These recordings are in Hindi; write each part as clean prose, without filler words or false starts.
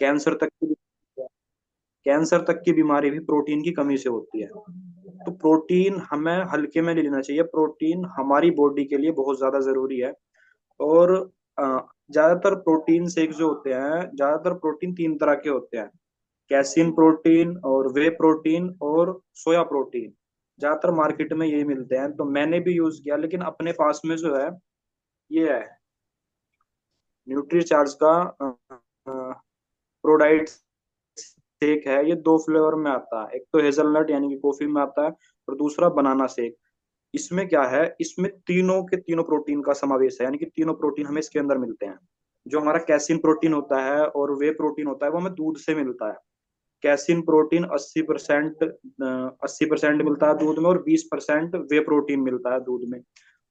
कैंसर तक की कैंसर तक की बीमारी भी प्रोटीन की कमी से होती है। तो प्रोटीन हमें हल्के में नहीं लेना चाहिए, प्रोटीन हमारी बॉडी के लिए बहुत ज्यादा जरूरी है। और अ, ज्यादातर प्रोटीन शेक जो होते हैं, ज्यादातर प्रोटीन तीन तरह के होते हैं। कैसीन प्रोटीन और वे प्रोटीन और सोया प्रोटीन, ज्यादातर मार्केट में यही मिलते हैं। तो मैंने भी यूज किया, लेकिन अपने पास में जो है ये है न्यूट्री चार्ज का प्रोडाइट शेक है। ये दो फ्लेवर में आता है, एक तो हेजलनट यानी कि कॉफी में आता है, और दूसरा बनाना शेक। इसमें क्या है, इसमें तीनों के तीनों प्रोटीन का समावेश है, यानी कि तीनों प्रोटीन हमें इसके अंदर मिलते हैं। जो हमारा कैसीन प्रोटीन होता है और वे प्रोटीन होता है वो हमें दूध से मिलता है। कैसीन प्रोटीन 80% मिलता है दूध में, और 20% वे प्रोटीन मिलता है दूध में।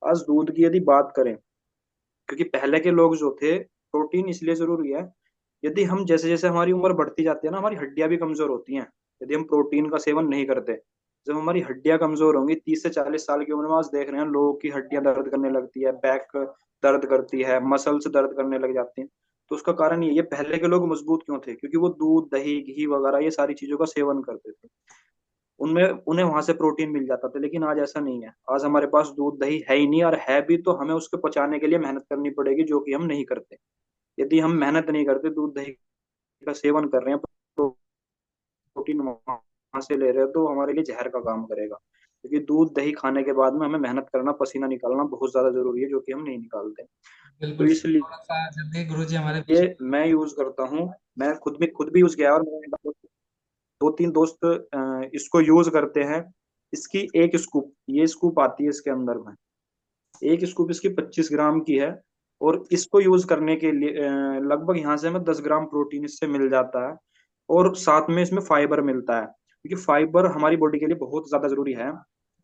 आज दूध की यदि बात करें, क्योंकि पहले के लोग जो थे, प्रोटीन इसलिए जरूरी है, यदि हम जैसे जैसे हमारी उम्र बढ़ती जाती है ना, हमारी हड्डियां भी कमजोर होती हैं यदि हम प्रोटीन का सेवन नहीं करते। जब हमारी हड्डियां कमजोर होंगी 30 से 40 साल की उम्र में, आज देख रहे हैं लोगों की हड्डियां दर्द करने लगती है, बैक दर्द करती है, मसल्स दर्द करने लग जाती हैं। तो उसका कारण ये पहले के लोग मजबूत क्यों थे, क्योंकि वो दूध दही घी वगैरह ये सारी चीजों का सेवन करते थे। उनमें उन्हें वहां से प्रोटीन मिल जाता था। लेकिन आज ऐसा नहीं है, आज हमारे पास दूध दही है ही नहीं, और है भी तो हमें उसको पचाने के लिए मेहनत करनी पड़ेगी, जो कि हम नहीं करते। यदि हम मेहनत नहीं करते, दूध दही का सेवन कर रहे हैं, प्रोटीन वहां से ले रहे हैं, तो हमारे लिए जहर का काम करेगा। क्योंकि दूध दही खाने के बाद में हमें मेहनत करना, पसीना निकालना बहुत ज्यादा जरूरी है, जो कि हम नहीं निकालते। तो बिल्कुल सर, इसलिए थोड़ा सा जल्दी गुरुजी हमारे बीच में। मैं यूज करता हूँ। मैं खुद भी यूज किया, और मेरे दो तीन दोस्त इसको यूज करते हैं। इसकी एक स्कूप, ये स्कूप आती है इसके अंदर में, एक स्कूप इसकी 25 ग्राम की है। और इसको यूज करने के लिए लगभग यहाँ से हमें 10 ग्राम प्रोटीन इससे मिल जाता है। और साथ में इसमें फाइबर मिलता है, क्योंकि फाइबर हमारी बॉडी के लिए बहुत ज्यादा जरूरी है।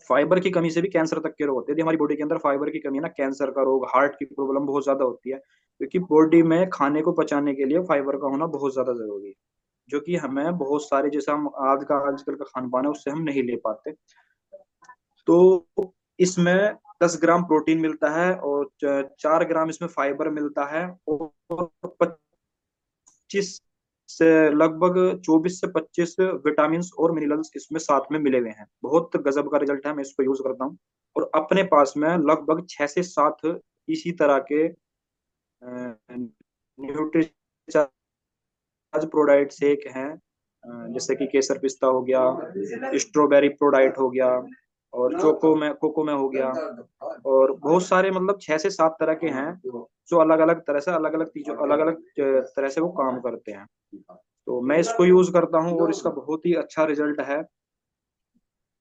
फाइबर की कमी से भी कैंसर तक के रोग होते हैं। यदि हमारी बॉडी के अंदर फाइबर की कमी है ना, कैंसर का रोग, हार्ट की प्रॉब्लम बहुत ज्यादा होती है। क्योंकि बॉडी में खाने को पचाने के लिए फाइबर का होना बहुत ज्यादा जरूरी है, जो कि हमें बहुत सारे, जैसा हम आजकल का खान पान है उससे हम नहीं ले पाते। तो इसमें 10 ग्राम प्रोटीन मिलता है, और 4 ग्राम इसमें फाइबर मिलता है, और 25 से लगभग 24 से 25 विटामिन और मिनरल्स इसमें साथ में मिले हुए हैं। बहुत गजब का रिजल्ट है, मैं इसको यूज करता हूँ। और अपने पास में लगभग 6 से 7 इसी तरह के न्यूट्रिचार्ज प्रोडाइट शेक हैं। जैसे कि केसर पिस्ता हो गया, स्ट्रॉबेरी प्रोडाइट हो गया, और कोको में हो गया। और बहुत सारे, मतलब 6 से 7 तरह के हैं, जो अलग अलग तरह से, अलग अलग चीजों, अलग अलग तरह से वो काम करते हैं। तो मैं इसको यूज करता हूँ, और इसका बहुत ही अच्छा रिजल्ट है।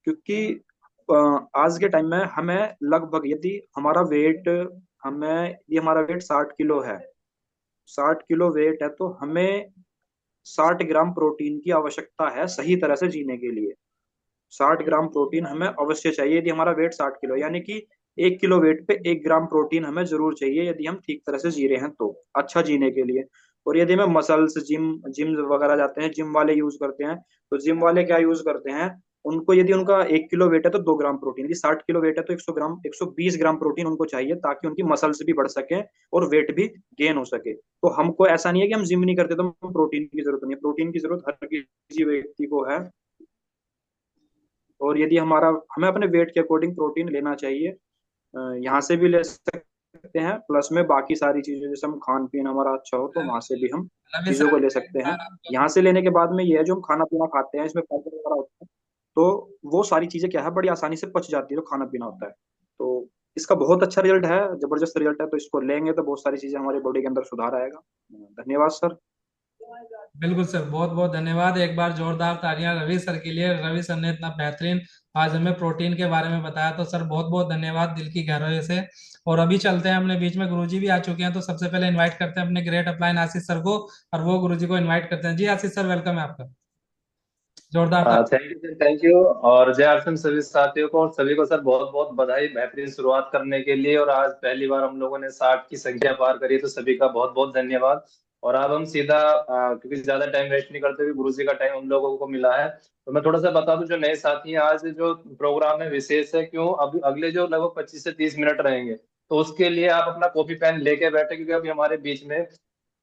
क्योंकि अ, आज के टाइम में हमें लगभग, यदि हमारा वेट, हमें यदि हमारा वेट 60 किलो है, 60 किलो वेट है, तो हमें 60 ग्राम प्रोटीन की आवश्यकता है सही तरह से जीने के लिए। 60 ग्राम प्रोटीन हमें अवश्य चाहिए यदि हमारा वेट 60 किलो, यानी कि 1 किलो वेट पे 1 ग्राम प्रोटीन हमें जरूर चाहिए, यदि हम ठीक तरह से जी रहे हैं तो, अच्छा जीने के लिए। और यदि हमें मसल्स, जिम जिम वगैरह जाते हैं, जिम वाले यूज करते हैं, तो जिम वाले क्या यूज करते हैं, उनको यदि उनका 1 किलो वेट है तो 2 ग्राम प्रोटीन, यदि 60 किलो वेट है तो 100 ग्राम, 120 ग्राम प्रोटीन उनको चाहिए, ताकि उनकी मसल्स भी बढ़ सके और वेट भी गेन हो सके। तो हमको ऐसा नहीं है कि हम जिम नहीं करते तो हम प्रोटीन की जरूरत नहीं है, प्रोटीन की जरूरत हर किसी व्यक्ति को है। और यदि हमें अपने वेट के अकॉर्डिंग प्रोटीन लेना चाहिए। यहाँ से भी ले सकते हैं, प्लस में बाकी सारी चीजें, जैसे हम खान पीन हमारा अच्छा हो तो वहां से भी हम अभी चीजों सर को ले एक सकते हैं। बार आपका। यहाँ से लेने के बाद में ये है, जो हम खाना पीना खाते हैं इसमें फाइबर वगैरह होता है, तो वो सारी चीजें क्या है, बड़ी आसानी से पच जाती है, जो खाना पीना होता है। तो इसका बहुत अच्छा रिजल्ट है, जबरदस्त रिजल्ट है। तो इसको लेंगे तो बहुत सारी चीजें हमारी बॉडी के अंदर सुधार आएगा। धन्यवाद सर। बिल्कुल सर, बहुत बहुत धन्यवाद। एक बार जोरदार तालियां रवि सर के लिए। रवि सर ने इतना बेहतरीन आज हमें प्रोटीन के बारे में बताया, तो सर बहुत बहुत धन्यवाद दिल की गहराई से। और अभी चलते हैं, अपने बीच में गुरुजी भी आ चुके हैं, तो सबसे पहले इनवाइट करते हैं अपने ग्रेट अपलाइन आशीष सर को, और वो गुरुजी को इनवाइट करते हैं। जी आशीष सर, वेलकम है आपका। जोरदार ताली। Thank you sir, thank you. और जय आर्चन सभी साथियों को, और सभी को सर बहुत बहुत बधाई बेहतरीन शुरुआत करने के लिए। और आज पहली बार हम लोगों ने 60 की संख्या पार करी, तो सभी का बहुत बहुत धन्यवाद। और अब हम सीधा, क्योंकि ज्यादा टाइम वेस्ट नहीं करते हुए, गुरु जी का टाइम हम लोगों को मिला है, तो मैं थोड़ा सा बता दूं जो नए साथी हैं, आज जो प्रोग्राम है विशेष है। क्यों, अब अगले जो लगभग 25 से 30 मिनट रहेंगे, तो उसके लिए आप अपना कॉपी पेन लेके बैठे, क्योंकि अभी हमारे बीच में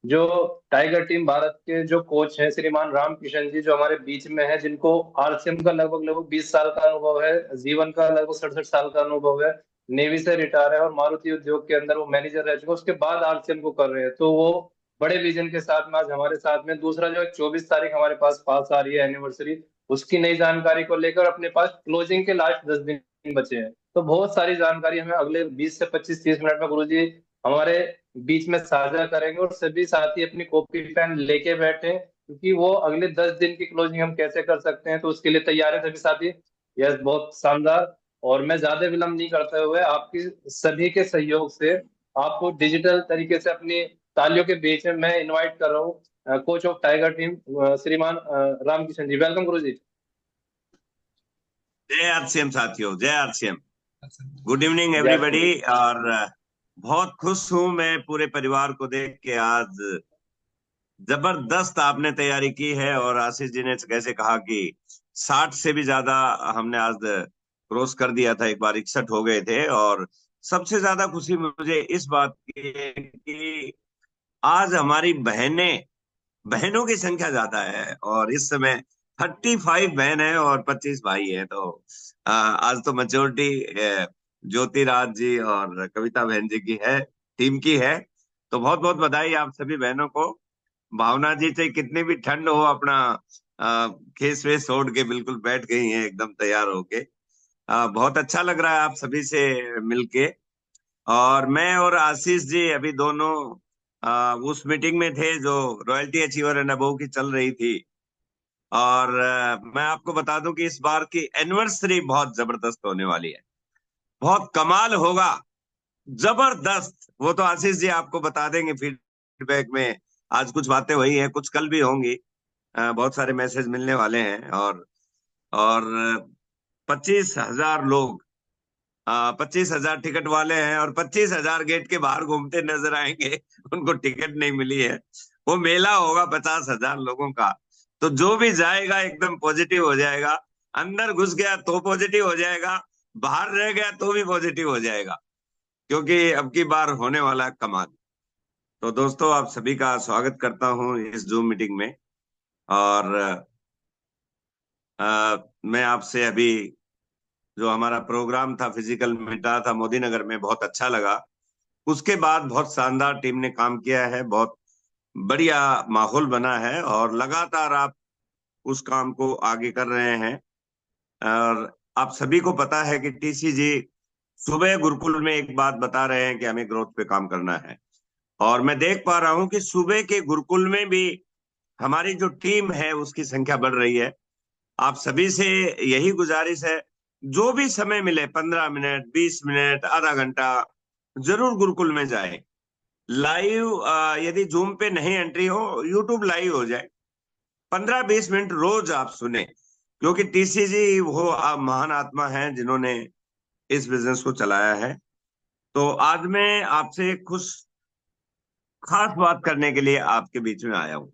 जो टाइगर टीम भारत के जो कोच हैं श्रीमान राम किशन जी, जो हमारे बीच में है, जिनको आरसीएम का लगभग लगभग 20 साल का अनुभव है, जीवन का लगभग 67 साल का अनुभव है, नेवी से रिटायर है और मारुति उद्योग के अंदर वो मैनेजर रह चुके, उसके बाद आरसीएम को कर रहे हैं। तो वो बड़े विजन के साथ में आज हमारे साथ में। दूसरा, जो 24 तारीख हमारे पास आ रही है एनिवर्सरी, उसकी नई जानकारी को लेकर अपने पास क्लोजिंग के लास्ट 10 दिन बचे हैं। तो बहुत सारी जानकारी हमें अगले 20 से 25 30 मिनट में गुरुजी हमारे बीच में साझा करेंगे, और सभी साथी अपनी कॉपी पेन लेके बैठे, क्योंकि वो अगले 10 दिन की क्लोजिंग हम कैसे कर सकते हैं, तो उसके लिए तैयार है सभी साथी। यस, बहुत शानदार। और मैं ज्यादा विलंब नहीं करते हुए आपकी सभी के सहयोग से आपको डिजिटल तरीके से अपनी तालियों के बीच में मैं इनवाइट कर रहा हूँ कोच ऑफ टाइगर टीम श्रीमान रामकिशन जी। वेलकम गुरु जी। जय आरसीएम साथियों, जय आरसीएम। गुड इवनिंग जय एवरीबॉडी। और बहुत खुश हूं मैं पूरे परिवार को देख के। आज जबरदस्त आपने तैयारी की है, और आशीष जी ने कैसे कहा कि 60 से भी ज्यादा हमने आज क्रॉस कर दिया था, एक बार 61 हो गए थे। और सबसे ज्यादा खुशी मुझे इस बात की है कि आज हमारी बहनों की संख्या ज्यादा है, और इस समय 35 बहन है और 25 भाई है। तो आज तो मेजोरिटी ज्योतिराज जी और कविता बहन जी की है, टीम की है। तो बहुत बहुत बधाई आप सभी बहनों को। भावना जी चाहे कितनी भी ठंड हो, अपना खेस वेस ओढ़ के बिल्कुल बैठ गई हैं एकदम तैयार होके। बहुत अच्छा लग रहा है आप सभी से मिलके। और मैं और आशीष जी अभी दोनों उस मीटिंग में थे जो रॉयल्टी अचीवर एंड अबव की चल रही थी। और मैं आपको बता दूं कि इस बार की एनिवर्सरी बहुत जबरदस्त होने वाली है, बहुत कमाल होगा, जबरदस्त। वो तो आशीष जी आपको बता देंगे फीडबैक में। आज कुछ बातें हुई हैं, कुछ कल भी होंगी। बहुत सारे मैसेज मिलने वाले हैं। और 25,000 लोग, 25,000 टिकट वाले हैं, और 25,000 गेट के बाहर घूमते नजर आएंगे। उनको टिकट नहीं मिली है। वो मेला होगा 50,000 लोगों का। तो जो भी जाएगा एकदम पॉजिटिव हो जाएगा। अंदर घुस गया तो पॉजिटिव हो जाएगा, बाहर रह गया तो भी पॉजिटिव हो जाएगा, क्योंकि अब की बार होने वाला है कमाल। तो दोस्तों, आप सभी का स्वागत करता हूं इस जूम मीटिंग में। और मैं आपसे अभी जो हमारा प्रोग्राम था फिजिकल मीट रहा था मोदी नगर में, बहुत अच्छा लगा। उसके बाद बहुत शानदार टीम ने काम किया है, बहुत बढ़िया माहौल बना है, और लगातार आप उस काम को आगे कर रहे हैं। और आप सभी को पता है कि टीसी जी सुबह गुरुकुल में एक बात बता रहे हैं कि हमें ग्रोथ पे काम करना है। और मैं देख पा रहा हूं कि सुबह के गुरुकुल में भी हमारी जो टीम है उसकी संख्या बढ़ रही है। आप सभी से यही गुजारिश है, जो भी समय मिले, 15 मिनट, 20 मिनट, आधा घंटा, जरूर गुरुकुल में जाए। लाइव यदि जूम पे नहीं एंट्री हो, यूट्यूब लाइव हो जाए, 15-20 मिनट रोज आप सुने, क्योंकि टीसी जी वो महान आत्मा हैं जिन्होंने इस बिजनेस को चलाया है। तो आज मैं आपसे कुछ खास बात करने के लिए आपके बीच में आया हूं,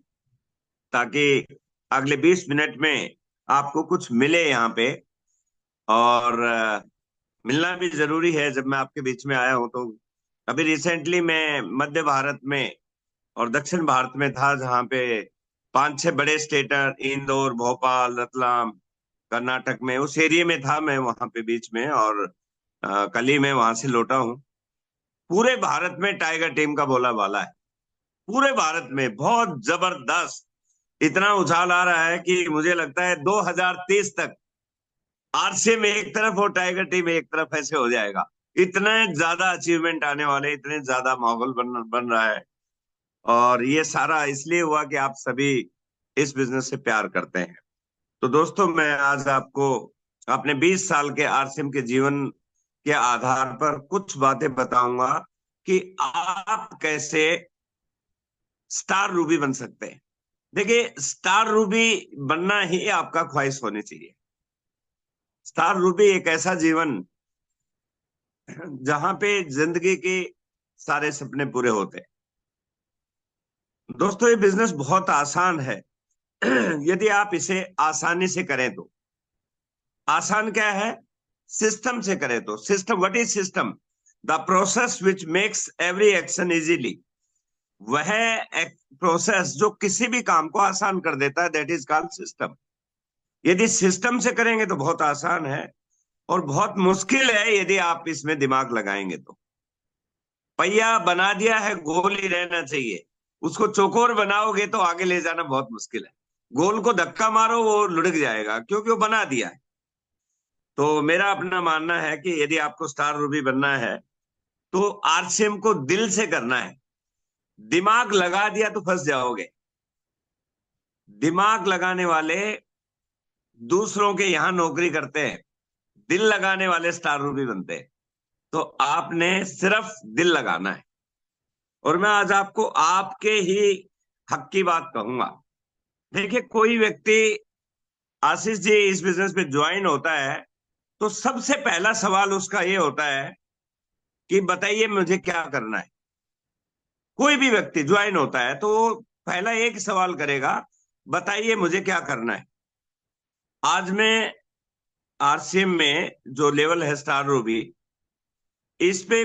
ताकि अगले 20 मिनट में आपको कुछ मिले यहाँ पे। और मिलना भी जरूरी है। जब मैं आपके बीच में आया हूं तो अभी रिसेंटली मैं मध्य भारत में और दक्षिण भारत में था, जहाँ पे 5-6 बड़े स्टेटर, इंदौर, भोपाल, रतलाम, कर्नाटक में, उस एरिया में था मैं वहां पे बीच में। और कल ही मैं वहां से लौटा हूँ। पूरे भारत में टाइगर टीम का बोला बाला है, पूरे भारत में बहुत जबरदस्त। इतना उछाल आ रहा है कि मुझे लगता है 2030 तक आरसीएम एक तरफ और टाइगर टीम एक तरफ ऐसे हो जाएगा। इतने ज्यादा अचीवमेंट आने वाले, इतने ज्यादा माहौल बन रहा है। और ये सारा इसलिए हुआ कि आप सभी इस बिजनेस से प्यार करते हैं। तो दोस्तों, मैं आज आपको अपने 20 साल के आरसीएम के जीवन के आधार पर कुछ बातें बताऊंगा कि आप कैसे स्टार रूबी बन सकते हैं। देखिए, स्टार रूबी बनना ही आपका ख्वाहिश होनी चाहिए। स्टार रूबी एक ऐसा जीवन जहां पे जिंदगी के सारे सपने पूरे होते हैं। दोस्तों, ये बिजनेस बहुत आसान है यदि आप इसे आसानी से करें तो। आसान क्या है? सिस्टम से करें तो। System, what is system? The process which makes every action easily. वह एक प्रोसेस जो किसी भी काम को आसान कर देता है, दैट इज कॉल्ड सिस्टम। यदि सिस्टम से करेंगे तो बहुत आसान है, और बहुत मुश्किल है यदि आप इसमें दिमाग लगाएंगे तो। पहिया बना दिया है, गोल ही रहना चाहिए। उसको चौकोर बनाओगे तो आगे ले जाना बहुत मुश्किल है। गोल को धक्का मारो वो लुढ़क जाएगा, क्योंकि वो बना दिया है। तो मेरा अपना मानना है कि यदि आपको स्टार रूबी बनना है तो आरसीएम को दिल से करना है। दिमाग लगा दिया तो फंस जाओगे। दिमाग लगाने वाले दूसरों के यहां नौकरी करते हैं, दिल लगाने वाले स्टार रूबी बनते हैं। तो आपने सिर्फ दिल लगाना है। और मैं आज आपको आपके ही हक की बात कहूंगा। देखिए, कोई व्यक्ति आशीष जी इस बिजनेस में ज्वाइन होता है तो सबसे पहला सवाल उसका ये होता है कि बताइए मुझे क्या करना है। कोई भी व्यक्ति ज्वाइन होता है तो वो पहला एक सवाल करेगा, बताइए मुझे क्या करना है। आज मैं आरसीएम में जो लेवल है स्टार रूबी, इस पे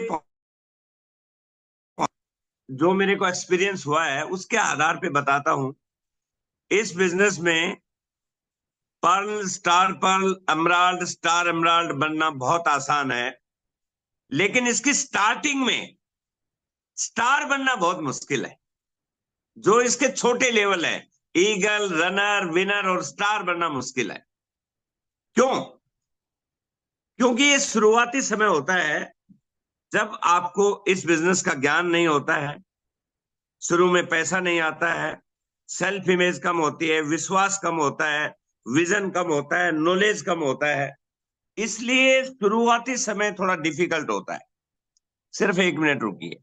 जो मेरे को एक्सपीरियंस हुआ है उसके आधार पे बताता हूं। इस बिजनेस में pearl, star pearl, emerald, star emerald बनना बहुत आसान है, लेकिन इसकी स्टार्टिंग में स्टार बनना बहुत मुश्किल है। जो इसके छोटे लेवल है, ईगल, रनर, विनर और स्टार बनना मुश्किल है। क्यों? क्योंकि ये शुरुआती समय होता है जब आपको इस बिजनेस का ज्ञान नहीं होता है, शुरू में पैसा नहीं आता है, सेल्फ इमेज कम होती है, विश्वास कम होता है, विजन कम होता है, नॉलेज कम होता है। इसलिए शुरुआती समय थोड़ा डिफिकल्ट होता है। सिर्फ 1 मिनट रुकिए।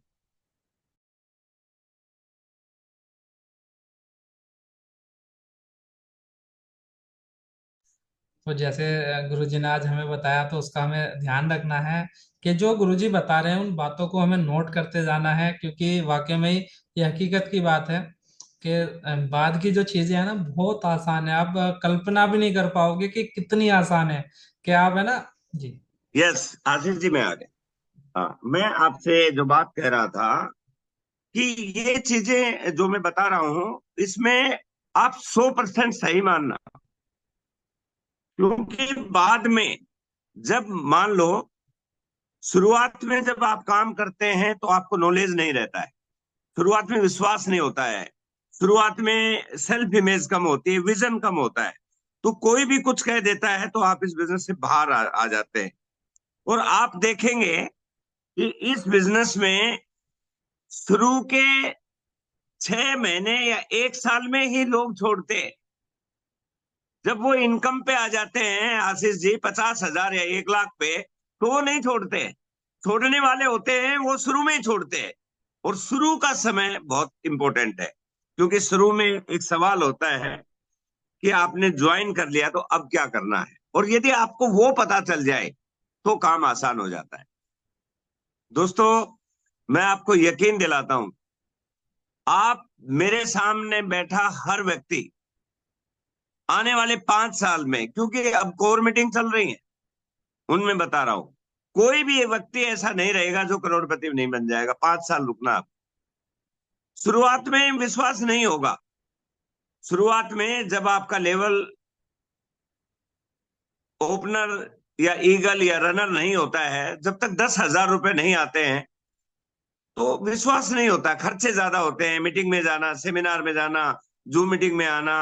तो जैसे गुरुजी ने आज हमें बताया, तो उसका हमें ध्यान रखना है कि जो गुरुजी बता रहे हैं उन बातों को हमें नोट करते जाना है, क्योंकि वाकई में ही ये हकीकत की बात है कि बाद की जो चीजें हैं ना बहुत आसान है। आप कल्पना भी नहीं कर पाओगे कि कितनी आसान है, कि आप है ना जी। यस आशीष जी, मैं आ गया। हाँ, मैं आपसे जो बात कह रहा था कि ये चीजें जो मैं बता रहा हूं इसमें आप 100% सही मानना। क्योंकि बाद में जब मान लो, शुरुआत में जब आप काम करते हैं तो आपको नॉलेज नहीं रहता है, शुरुआत में विश्वास नहीं होता है, शुरुआत में सेल्फ इमेज कम होती है, विजन कम होता है, तो कोई भी कुछ कह देता है तो आप इस बिजनेस से बाहर आ जाते हैं। और आप देखेंगे कि इस बिजनेस में शुरू के 6 महीने या 1 साल में ही लोग छोड़ते हैं। जब वो इनकम पे आ जाते हैं आशीष जी 50,000 या 1 लाख पे, तो वो नहीं छोड़ते। छोड़ने वाले होते हैं वो शुरू में ही छोड़ते हैं। और शुरू का समय बहुत इंपॉर्टेंट है, क्योंकि शुरू में एक सवाल होता है कि आपने ज्वाइन कर लिया तो अब क्या करना है, और यदि आपको वो पता चल जाए तो काम आसान हो जाता है। दोस्तों, मैं आपको यकीन दिलाता हूं, आप मेरे सामने बैठा हर व्यक्ति आने वाले 5 साल में, क्योंकि अब कोर मीटिंग चल रही है उनमें बता रहा हूं, कोई भी व्यक्ति ऐसा नहीं रहेगा जो करोड़पति नहीं बन जाएगा। 5 साल रुकना आप। शुरुआत में विश्वास नहीं होगा। शुरुआत में जब आपका लेवल ओपनर या ईगल या रनर नहीं होता है, जब तक 10,000 रुपए नहीं आते हैं तो विश्वास नहीं होता। खर्चे ज्यादा होते हैं, मीटिंग में जाना, सेमिनार में जाना, जूम मीटिंग में आना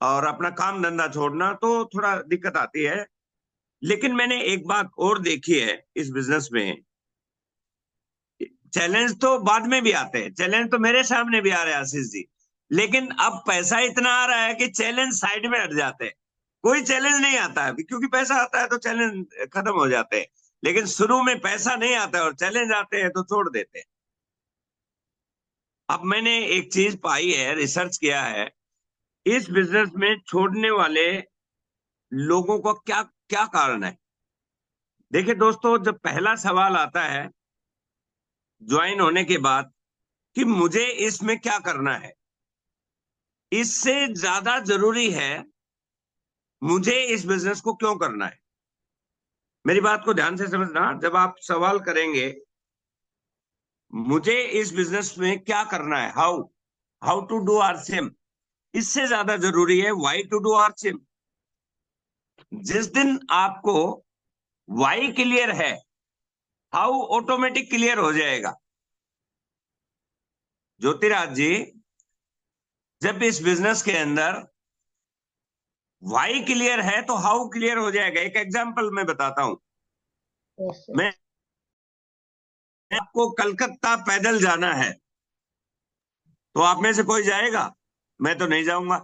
और अपना काम धंधा छोड़ना, तो थोड़ा दिक्कत आती है। लेकिन मैंने एक बात और देखी है इस बिजनेस में, चैलेंज तो बाद में भी आते हैं, चैलेंज तो मेरे सामने भी आ रहे हैं आशीष जी, लेकिन अब पैसा इतना आ रहा है कि चैलेंज साइड में हट जाते हैं। कोई चैलेंज नहीं आता है, क्योंकि पैसा आता है तो चैलेंज खत्म हो जाते हैं। लेकिन शुरू में पैसा नहीं आता है और चैलेंज आते हैं तो छोड़ देते हैं। अब मैंने एक चीज पाई है, रिसर्च किया है, इस बिजनेस में छोड़ने वाले लोगों का क्या क्या कारण है। देखिए दोस्तों, जब पहला सवाल आता है ज्वाइन होने के बाद कि मुझे इसमें क्या करना है, इससे ज्यादा जरूरी है मुझे इस बिजनेस को क्यों करना है। मेरी बात को ध्यान से समझना। जब आप सवाल करेंगे मुझे इस बिजनेस में क्या करना है, हाउ टू डू आरसीएम, इससे ज्यादा जरूरी है व्हाई टू डू आरसीएम। जिस दिन आपको वाई क्लियर है, हाउ ऑटोमेटिक क्लियर हो जाएगा। ज्योतिराज जी, जब इस बिजनेस के अंदर वाई क्लियर है तो हाउ क्लियर हो जाएगा। एक एग्जांपल मैं बताता हूं। मैं आपको कलकत्ता पैदल जाना है, तो आप में से कोई जाएगा? मैं तो नहीं जाऊंगा।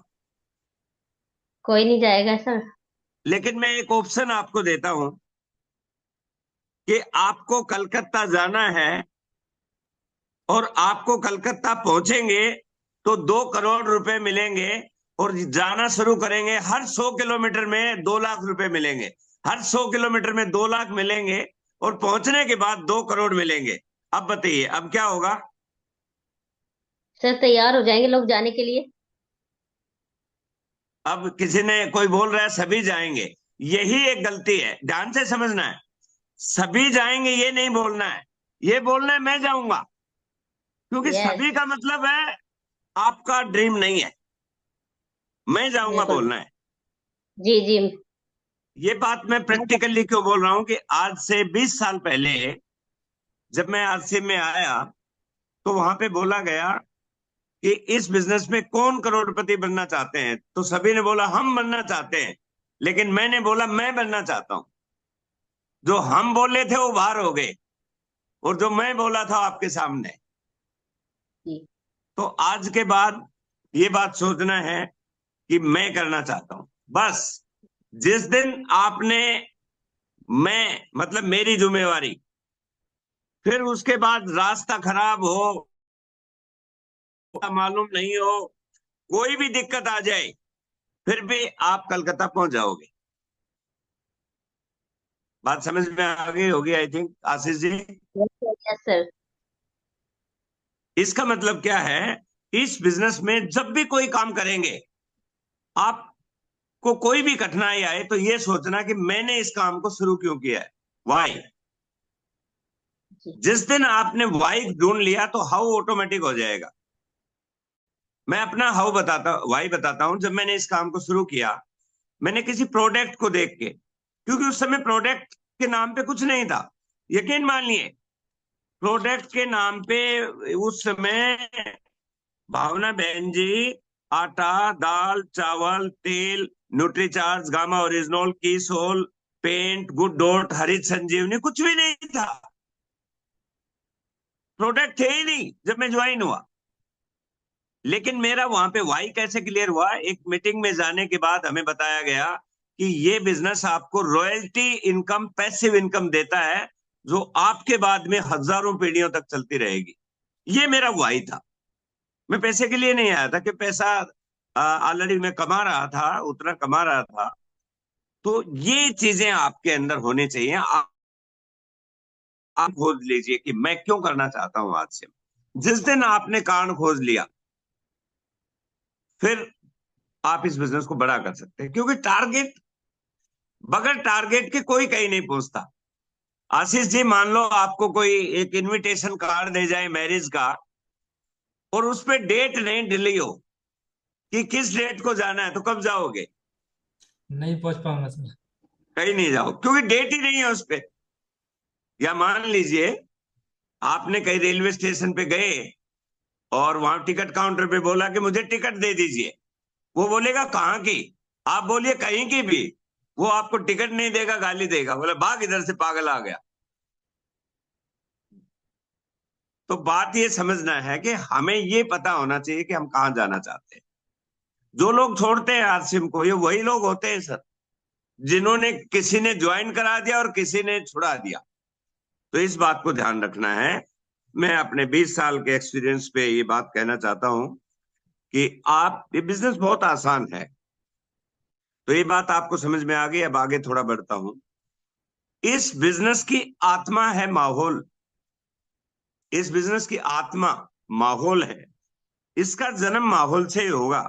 कोई नहीं जाएगा सर। लेकिन मैं एक ऑप्शन आपको देता हूं कि आपको कलकत्ता जाना है और आपको कलकत्ता पहुंचेंगे तो 2 करोड़ रुपए मिलेंगे, और जाना शुरू करेंगे, हर 100 किलोमीटर में 2 लाख रुपए मिलेंगे, हर 100 किलोमीटर में 2 लाख मिलेंगे, और पहुंचने के बाद 2 करोड़ मिलेंगे। अब बताइए अब क्या होगा? सर तैयार हो जाएंगे लोग जाने के लिए। अब किसी ने कोई बोल रहा है सभी जाएंगे, यही एक गलती है, ध्यान से समझना है। सभी जाएंगे ये नहीं बोलना है, ये बोलना है मैं जाऊंगा, क्योंकि यस। सभी का मतलब है आपका ड्रीम नहीं है, मैं जाऊंगा बिल्कुल। बोलना है। जी जी। ये बात मैं प्रैक्टिकली क्यों बोल रहा हूं कि आज से 20 साल पहले जब मैं आरसीएम में आया तो वहां पे बोला गया कि इस बिजनेस में कौन करोड़पति बनना चाहते हैं, तो सभी ने बोला हम बनना चाहते हैं, लेकिन मैंने बोला मैं बनना चाहता हूं। जो हम बोले थे वो बाहर हो गए, और जो मैं बोला था आपके सामने। जी। तो आज के बाद ये बात सोचना है कि मैं करना चाहता हूं। बस जिस दिन आपने, मैं मतलब मेरी जिम्मेवारी, फिर उसके बाद रास्ता खराब हो, मालूम नहीं हो, कोई भी दिक्कत आ जाए, फिर भी आप कलकत्ता पहुंच जाओगे। बात समझ में आ गई होगी I think, Ashish ji. Yes sir. इसका मतलब क्या है, इस बिजनेस में जब भी कोई काम करेंगे, आपको कोई भी कठिनाई आए तो ये सोचना कि मैंने इस काम को शुरू क्यों किया है, वाई। जिस दिन आपने वाई ढूंढ लिया तो हाउ ऑटोमेटिक हो जाएगा। मैं अपना हाउ बताता, वाई बताता हूं। जब मैंने इस काम को शुरू किया, मैंने किसी प्रोडक्ट को देख के, क्योंकि उस समय प्रोडक्ट के नाम पे कुछ नहीं था, यकीन मानिए, प्रोडक्ट के नाम पे उस समय भावना बहन जी आटा, दाल, चावल, तेल, न्यूट्रीचार्ज, गामा ओरिजिनल, कीसोल, paint, Good Dot, Harit Sanjeevani, कुछ भी नहीं था। प्रोडक्ट थे ही नहीं जब मैं ज्वाइन हुआ। लेकिन मेरा वहां पे वाई कैसे क्लियर हुआ, एक मीटिंग में जाने के बाद हमें बताया गया कि ये बिजनेस आपको रॉयल्टी इनकम, पैसिव इनकम देता है, जो आपके बाद में हजारों पीढ़ियों तक चलती रहेगी। ये मेरा वाई था। मैं पैसे के लिए नहीं आया था कि पैसा ऑलरेडी मैं कमा रहा था, उतना कमा रहा था। तो ये चीजें आपके अंदर होनी चाहिए। आप खोज लीजिए कि मैं क्यों करना चाहता हूं आज से। जिस दिन आपने कारण खोज लिया, फिर आप इस बिजनेस को बड़ा कर सकते हैं, क्योंकि टारगेट, बगैर टारगेट के कोई कहीं नहीं पहुंचता। आशीष जी, मान लो आपको कोई एक इनविटेशन कार्ड दे जाए मैरिज का, और उस पर डेट नहीं डिली हो कि किस डेट को जाना है, तो कब जाओगे? नहीं पहुंच पाऊंगा सर। कहीं नहीं जाओ, क्योंकि डेट ही नहीं है उस पर। या मान लीजिए आपने कहीं रेलवे स्टेशन पे गए और वहां टिकट काउंटर पे बोला कि मुझे टिकट दे दीजिए, वो बोलेगा कहाँ की? आप बोलिए कहीं की भी, वो आपको टिकट नहीं देगा, गाली देगा, बोले भाग इधर से, पागल आ गया। तो बात ये समझना है कि हमें ये पता होना चाहिए कि हम कहाँ जाना चाहते हैं। जो लोग छोड़ते हैं आरसीएम को, ये वही लोग होते हैं सर, जिन्होंने, किसी ने ज्वाइन करा दिया और किसी ने छुड़ा दिया। तो इस बात को ध्यान रखना है। मैं अपने 20 साल के एक्सपीरियंस पे ये बात कहना चाहता हूं कि आप, ये बिजनेस बहुत आसान है। तो ये बात आपको समझ में आ गई। अब आगे थोड़ा बढ़ता हूं। इस बिजनेस की आत्मा है माहौल। इस बिजनेस की आत्मा माहौल है। इसका जन्म माहौल से ही होगा।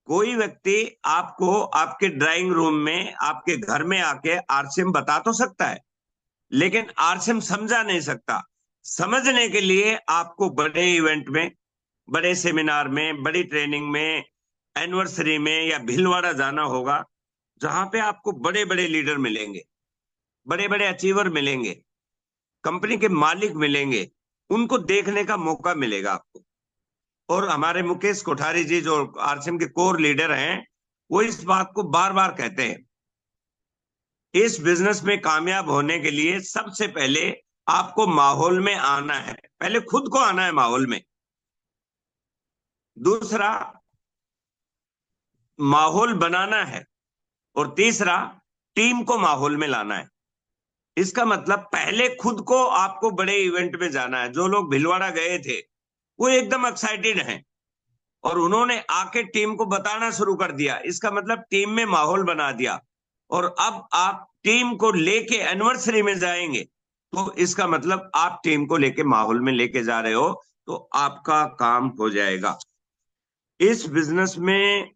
कोई व्यक्ति आपको आपके ड्राइंग रूम में, आपके घर में आके आरसीएम बता तो सकता है, लेकिन आरसीएम समझा नहीं सकता। समझने के लिए आपको बड़े इवेंट में, बड़े सेमिनार में, बड़ी ट्रेनिंग में, एनिवर्सरी में या भीलवाड़ा जाना होगा, जहां पे आपको बड़े बड़े लीडर मिलेंगे, बड़े बड़े अचीवर मिलेंगे, कंपनी के मालिक मिलेंगे, उनको देखने का मौका मिलेगा आपको। और हमारे मुकेश कोठारी जी जो आरसीएम के कोर लीडर हैं, वो इस बात को बार बार कहते हैं, इस बिजनेस में कामयाब होने के लिए सबसे पहले आपको माहौल में आना है। पहले खुद को आना है माहौल में, दूसरा माहौल बनाना है, और तीसरा टीम को माहौल में लाना है। इसका मतलब पहले खुद को आपको बड़े इवेंट में जाना है। जो लोग भीलवाड़ा गए थे वो एकदम एक्साइटेड हैं और उन्होंने आके टीम को बताना शुरू कर दिया। इसका मतलब टीम में माहौल बना दिया। और अब आप टीम को लेके एनिवर्सरी में जाएंगे, तो इसका मतलब आप टीम को लेके माहौल में लेके जा रहे हो, तो आपका काम हो जाएगा। इस बिजनेस में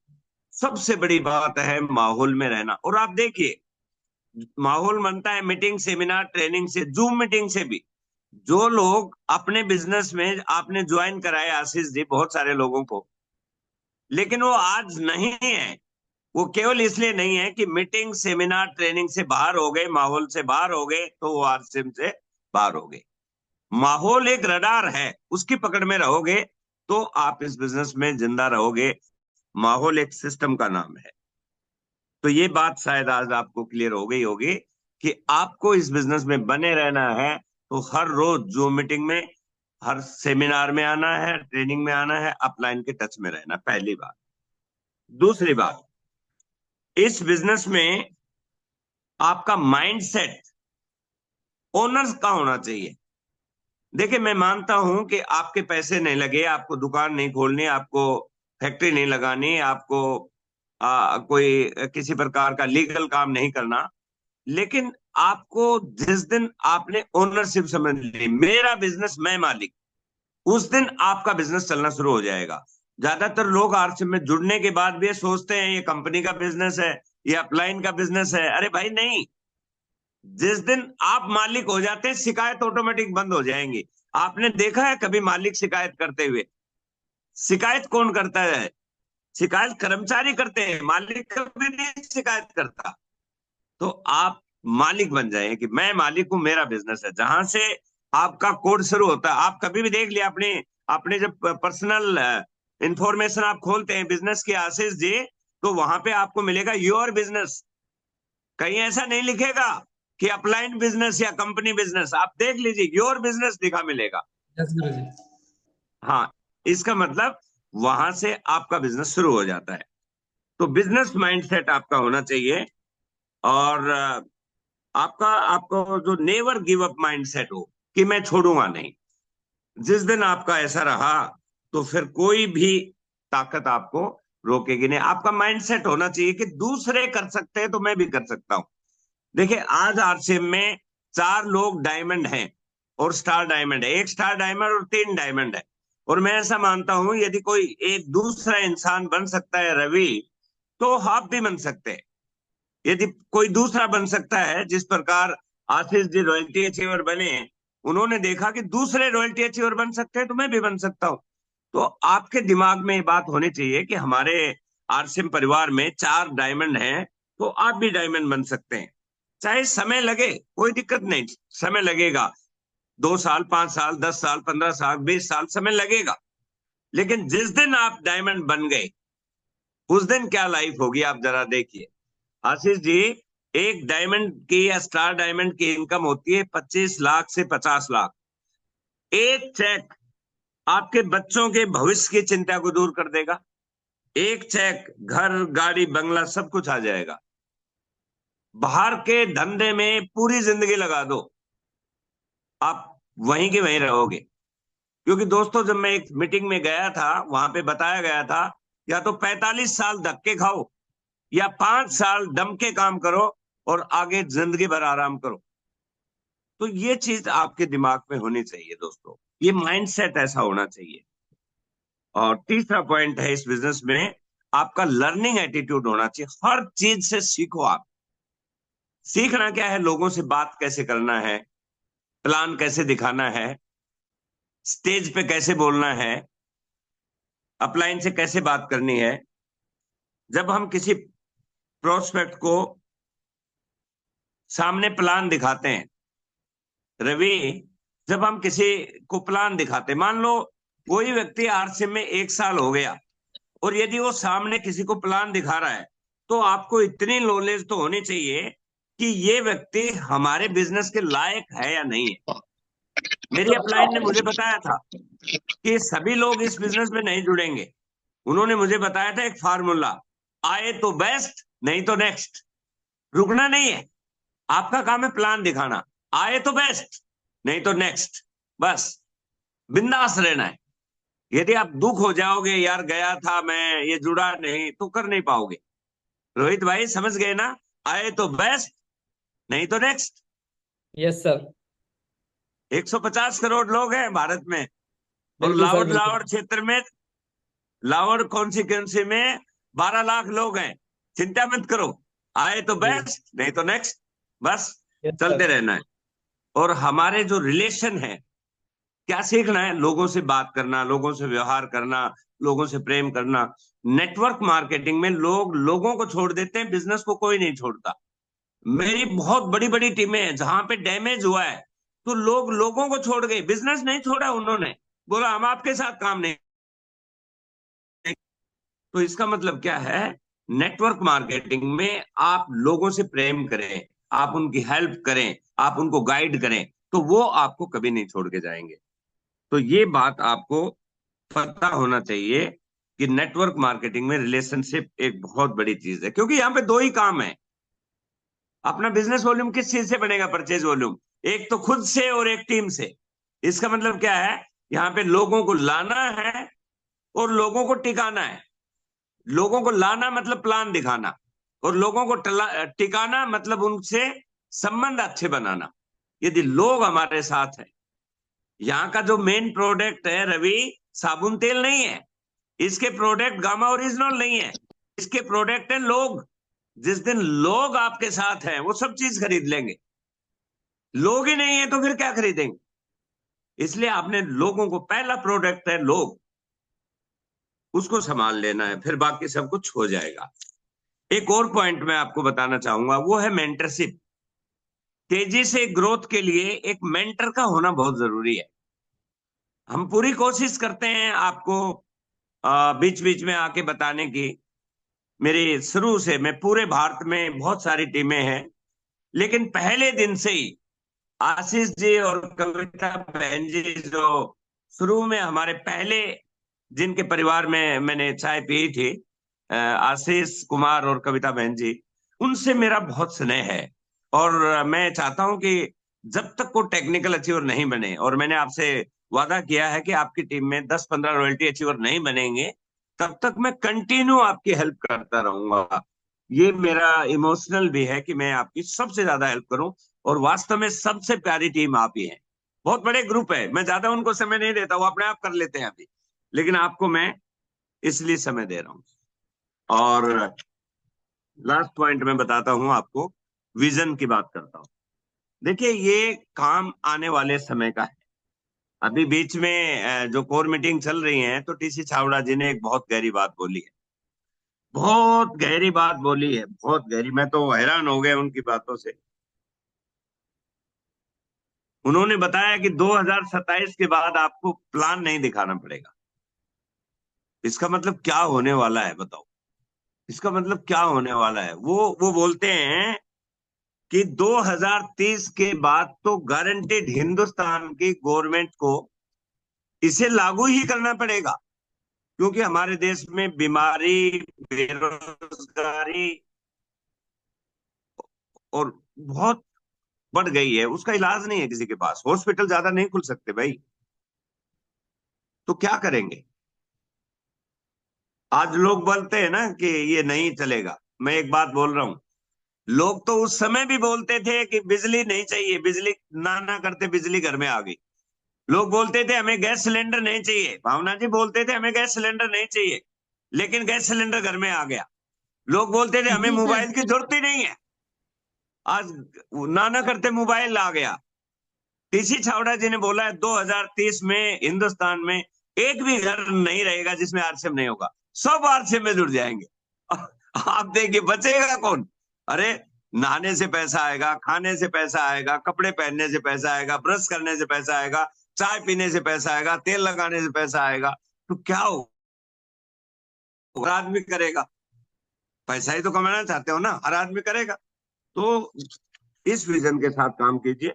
सबसे बड़ी बात है माहौल में रहना। और आप देखिए, माहौल बनता है मीटिंग, सेमिनार, ट्रेनिंग से, जूम मीटिंग से भी। जो लोग अपने बिजनेस में आपने ज्वाइन कराए आशीष जी बहुत सारे लोगों को, लेकिन वो आज नहीं है, वो केवल इसलिए नहीं है कि मीटिंग, सेमिनार, ट्रेनिंग से बाहर हो गए, माहौल से बाहर हो गए, तो वो आरसीएम से बाहर हो गए। माहौल एक रडार है, उसकी पकड़ में रहोगे तो आप इस बिजनेस में जिंदा रहोगे। माहौल एक सिस्टम का नाम है। तो ये बात शायद आज आपको क्लियर हो गई होगी कि आपको इस बिजनेस में बने रहना है, तो हर रोज जूम मीटिंग में, हर सेमिनार में आना है, ट्रेनिंग में आना है, अपलाइन के टच में रहना। पहली बात। दूसरी बात, इस बिजनेस में आपका माइंडसेट ओनर्स का होना चाहिए। देखिए, मैं मानता हूं कि आपके पैसे नहीं लगे, आपको दुकान नहीं खोलनी, आपको फैक्ट्री नहीं लगानी, आपको कोई किसी प्रकार का लीगल काम नहीं करना, लेकिन आपको जिस दिन आपने ओनरशिप समझ ली, मेरा बिजनेस, मैं मालिक, उस दिन आपका बिजनेस चलना शुरू हो जाएगा। ज्यादातर लोग आरसीएम में जुड़ने के बाद भी ये सोचते हैं ये कंपनी का बिजनेस है, ये अपलाइन का बिजनेस है। अरे भाई नहीं, जिस दिन आप मालिक हो जाते हैं, शिकायत ऑटोमेटिक बंद हो जाएंगी। आपने देखा है कभी मालिक शिकायत करते हुए? शिकायत कौन करता है? शिकायत कर्मचारी करते हैं, मालिक कभी नहीं शिकायत करता। तो आप मालिक बन जाए कि मैं मालिक हूं, मेरा बिजनेस है। जहां से आपका कोड शुरू होता है, आप कभी भी देख लिया, अपने अपने जब पर्सनल इंफॉर्मेशन आप खोलते हैं बिजनेस की आशीष जी, तो वहां पे आपको मिलेगा योर बिजनेस। कहीं ऐसा नहीं लिखेगा कि अपलाइन बिजनेस या कंपनी बिजनेस। आप देख लीजिए, योर बिजनेस लिखा मिलेगा। यस गुरु जी। हाँ, इसका मतलब वहां से आपका बिजनेस शुरू हो जाता है। तो बिजनेस माइंडसेट आपका होना चाहिए। और आपका आपको जो नेवर गिव अप माइंडसेट हो कि मैं छोड़ूंगा नहीं। जिस दिन आपका ऐसा रहा, तो फिर कोई भी ताकत आपको रोकेगी नहीं। आपका माइंडसेट होना चाहिए कि दूसरे कर सकते हैं तो मैं भी कर सकता हूं। देखिए, आज आरसीएम में 4 लोग डायमंड हैं और स्टार डायमंड है, 1 स्टार डायमंड और 3 डायमंड है। और मैं ऐसा मानता हूं, यदि कोई एक दूसरा इंसान बन सकता है रवि, तो आप भी बन सकते हैं। यदि कोई दूसरा बन सकता है, जिस प्रकार आशीष जी रॉयल्टी अचीवर बने, उन्होंने देखा कि दूसरे रॉयल्टी अचीवर बन सकते हैं, तो मैं भी बन सकता हूं। तो आपके दिमाग में ये बात होनी चाहिए कि हमारे आरसीएम परिवार में 4 डायमंड हैं, तो आप भी डायमंड बन सकते हैं। चाहे समय लगे, कोई दिक्कत नहीं, समय लगेगा, 2 साल, 5 साल, 10 साल, 15 साल, 20 साल समय लगेगा। लेकिन जिस दिन आप डायमंड बन गए, उस दिन क्या लाइफ होगी आप जरा देखिए। आशीष जी, एक डायमंड की या स्टार डायमंड की इनकम होती है 25 लाख से 50 लाख। एक चेक आपके बच्चों के भविष्य की चिंता को दूर कर देगा। एक चेक घर, गाड़ी, बंगला सब कुछ आ जाएगा। बाहर के धंधे में पूरी जिंदगी लगा दो, आप वहीं के वहीं रहोगे। क्योंकि दोस्तों, जब मैं एक मीटिंग में गया था, वहां पे बताया गया था, या तो 45 साल धक्के खाओ या 5 साल दम के काम करो और आगे जिंदगी भर आराम करो। तो ये चीज आपके दिमाग में होनी चाहिए दोस्तों, ये माइंडसेट ऐसा होना चाहिए। और तीसरा पॉइंट है इस बिजनेस में, आपका लर्निंग एटीट्यूड होना चाहिए। हर चीज से सीखो आप। सीखना क्या है, लोगों से बात कैसे करना है, प्लान कैसे दिखाना है, स्टेज पे कैसे बोलना है, अपलाइन से कैसे बात करनी है। जब हम किसी प्रोस्पेक्ट को सामने प्लान दिखाते हैं रवि, जब हम किसी को प्लान दिखाते, मान लो कोई व्यक्ति आरसीएम में 1 साल हो गया और यदि वो सामने किसी को प्लान दिखा रहा है, तो आपको इतनी नॉलेज तो होनी चाहिए कि ये व्यक्ति हमारे बिजनेस के लायक है या नहीं है। मेरी अपलाइन ने मुझे बताया था कि सभी लोग इस बिजनेस में नहीं जुड़ेंगे। उन्होंने मुझे बताया था एक फार्मूला, आए तो बेस्ट, नहीं तो नेक्स्ट। रुकना नहीं है, आपका काम है प्लान दिखाना, आए तो बेस्ट, नहीं तो नेक्स्ट, बस बिंदास रहना है। यदि आप दुख हो जाओगे, यार गया था मैं, ये जुड़ा नहीं, तो कर नहीं पाओगे। रोहित भाई समझ गए ना, आए तो बेस्ट, नहीं तो नेक्स्ट। Yes sir. 150 करोड़ लोग हैं भारत में, और बिल्कुल सर, बिल्कुल। लाहौर क्षेत्र में, लाहौर कॉन्स्टिट्यूंसी में 12 लाख लोग हैं। चिंता मत करो, आए तो बेस्ट, नहीं तो नेक्स्ट, बस यस चलते सर। रहना है। और हमारे जो रिलेशन है, क्या सीखना है, लोगों से बात करना, लोगों से व्यवहार करना, लोगों से प्रेम करना। नेटवर्क मार्केटिंग में लोग लोगों को छोड़ देते हैं, बिजनेस को कोई नहीं छोड़ता। मेरी बहुत बड़ी बड़ी टीमें हैं जहां पे डैमेज हुआ है तो लोग लोगों को छोड़ गए, बिजनेस नहीं छोड़ा उन्होंने, बोला हम आपके साथ काम नहीं। तो इसका मतलब क्या है, नेटवर्क मार्केटिंग में आप लोगों से प्रेम करें, आप उनकी हेल्प करें, आप उनको गाइड करें, तो वो आपको कभी नहीं छोड़ के जाएंगे। तो ये बात आपको पता होना चाहिए कि नेटवर्क मार्केटिंग में रिलेशनशिप एक बहुत बड़ी चीज है, क्योंकि यहाँ पे दो ही काम है। अपना बिजनेस वॉल्यूम किस चीज से बनेगा, परचेज वॉल्यूम, एक तो खुद से और एक टीम से। इसका मतलब क्या है, यहाँ पे लोगों को लाना है और लोगों को टिकाना है। लोगों को लाना मतलब प्लान दिखाना, और लोगों को टिकाना मतलब उनसे संबंध अच्छे बनाना। यदि लोग हमारे साथ हैं, यहाँ का जो मेन प्रोडक्ट है रवि, साबुन तेल नहीं है, इसके प्रोडक्ट गामा ओरिजिनल नहीं है, इसके प्रोडक्ट है लोग। जिस दिन लोग आपके साथ हैं वो सब चीज खरीद लेंगे, लोग ही नहीं है तो फिर क्या खरीदेंगे। इसलिए आपने लोगों को, पहला प्रोडक्ट है लोग, उसको संभाल लेना है, फिर बाकी सब कुछ हो जाएगा। एक और पॉइंट मैं आपको बताना चाहूंगा, वो है मेंटरशिप। तेजी से ग्रोथ के लिए एक मेंटर का होना बहुत जरूरी है। हम पूरी कोशिश करते हैं आपको बीच बीच में आके बताने की। मेरी शुरू से, मैं पूरे भारत में बहुत सारी टीमें हैं, लेकिन पहले दिन से ही आशीष जी और कविता बहन जी, जो शुरू में हमारे पहले, जिनके परिवार में मैंने चाय पी थी, आशीष कुमार और कविता बहन जी, उनसे मेरा बहुत स्नेह है। और मैं चाहता हूं कि जब तक वो टेक्निकल अचीवर नहीं बने, और मैंने आपसे वादा किया है कि आपकी टीम में 10-15 रॉयल्टी अचीवर नहीं बनेंगे, तब तक मैं कंटिन्यू आपकी हेल्प करता रहूंगा। ये मेरा इमोशनल भी है कि मैं आपकी सबसे ज्यादा हेल्प करूं, और वास्तव में सबसे प्यारी टीम आप ही है। बहुत बड़े ग्रुप है, मैं ज्यादा उनको समय नहीं देता, वो अपने आप कर लेते हैं अभी, लेकिन आपको मैं इसलिए समय दे रहा हूं। और लास्ट पॉइंट मैं बताता हूं आपको, विजन की बात करता हूं। देखिए, ये काम आने वाले समय का है। अभी बीच में जो कोर मीटिंग चल रही है, तो टीसी छावड़ा जी ने एक बहुत गहरी बात बोली है, बहुत गहरी बात बोली है, बहुत गहरी। मैं तो हैरान हो गया उनकी बातों से। उन्होंने बताया कि 2027 के बाद आपको प्लान नहीं दिखाना पड़ेगा। इसका मतलब क्या होने वाला है बताओ, इसका मतलब क्या होने वाला है। वो बोलते हैं कि 2030 के बाद तो गारंटेड हिंदुस्तान की गवर्नमेंट को इसे लागू ही करना पड़ेगा, क्योंकि हमारे देश में बीमारी, बेरोजगारी और बहुत बढ़ गई है, उसका इलाज नहीं है किसी के पास, हॉस्पिटल ज्यादा नहीं खुल सकते भाई, तो क्या करेंगे। आज लोग बोलते हैं ना कि ये नहीं चलेगा। मैं एक बात बोल रहा हूं, लोग तो उस समय भी बोलते थे कि बिजली नहीं चाहिए, बिजली ना करते बिजली घर में आ गई। लोग बोलते थे हमें गैस सिलेंडर नहीं चाहिए, भावना जी बोलते थे हमें गैस सिलेंडर नहीं चाहिए, लेकिन गैस सिलेंडर घर में आ गया। लोग बोलते थे हमें जी सर। मोबाइल की जरूरत ही नहीं है, आज ना करते मोबाइल आ गया। टीसी छावड़ा जी ने बोला है 2030 में हिंदुस्तान में एक भी घर नहीं रहेगा जिसमें आरसीएम नहीं होगा, सब आरसीएम में जुड़ जाएंगे। आप देखिए बचेगा कौन। अरे नहाने से पैसा आएगा, खाने से पैसा आएगा, कपड़े पहनने से पैसा आएगा, ब्रश करने से पैसा आएगा, चाय पीने से पैसा आएगा, तेल लगाने से पैसा आएगा, तो क्या हो हर आदमी करेगा। पैसा ही तो कमाना चाहते हो ना, हर आदमी करेगा। तो इस विजन के साथ काम कीजिए,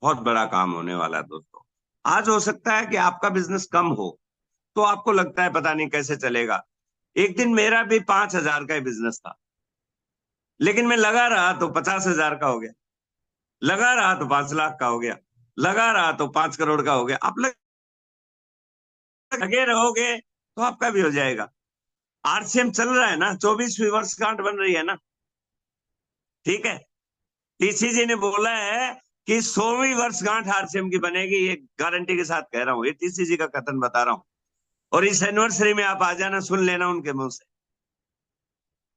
बहुत बड़ा काम होने वाला है दोस्तों। आज हो सकता है कि आपका बिजनेस कम हो तो आपको लगता है पता नहीं कैसे चलेगा। एक दिन मेरा भी 5,000 का ही बिजनेस था, लेकिन मैं लगा रहा तो 50,000 का हो गया, लगा रहा तो 5 लाख का हो गया, लगा रहा तो 5 करोड़ का हो गया। आप लगे रहोगे तो आपका भी हो जाएगा। आरसीएम चल रहा है ना, 24वीं वर्षगांठ बन रही है ना, ठीक है। टीसीजी ने बोला है कि 100वीं वर्षगांठ आरसीएम की बनेगी, ये गारंटी के साथ कह रहा हूं, ये टीसीजी का कथन बता रहा हूं। और इस एनिवर्सरी में आप आ जाना, सुन लेना उनके मुंह से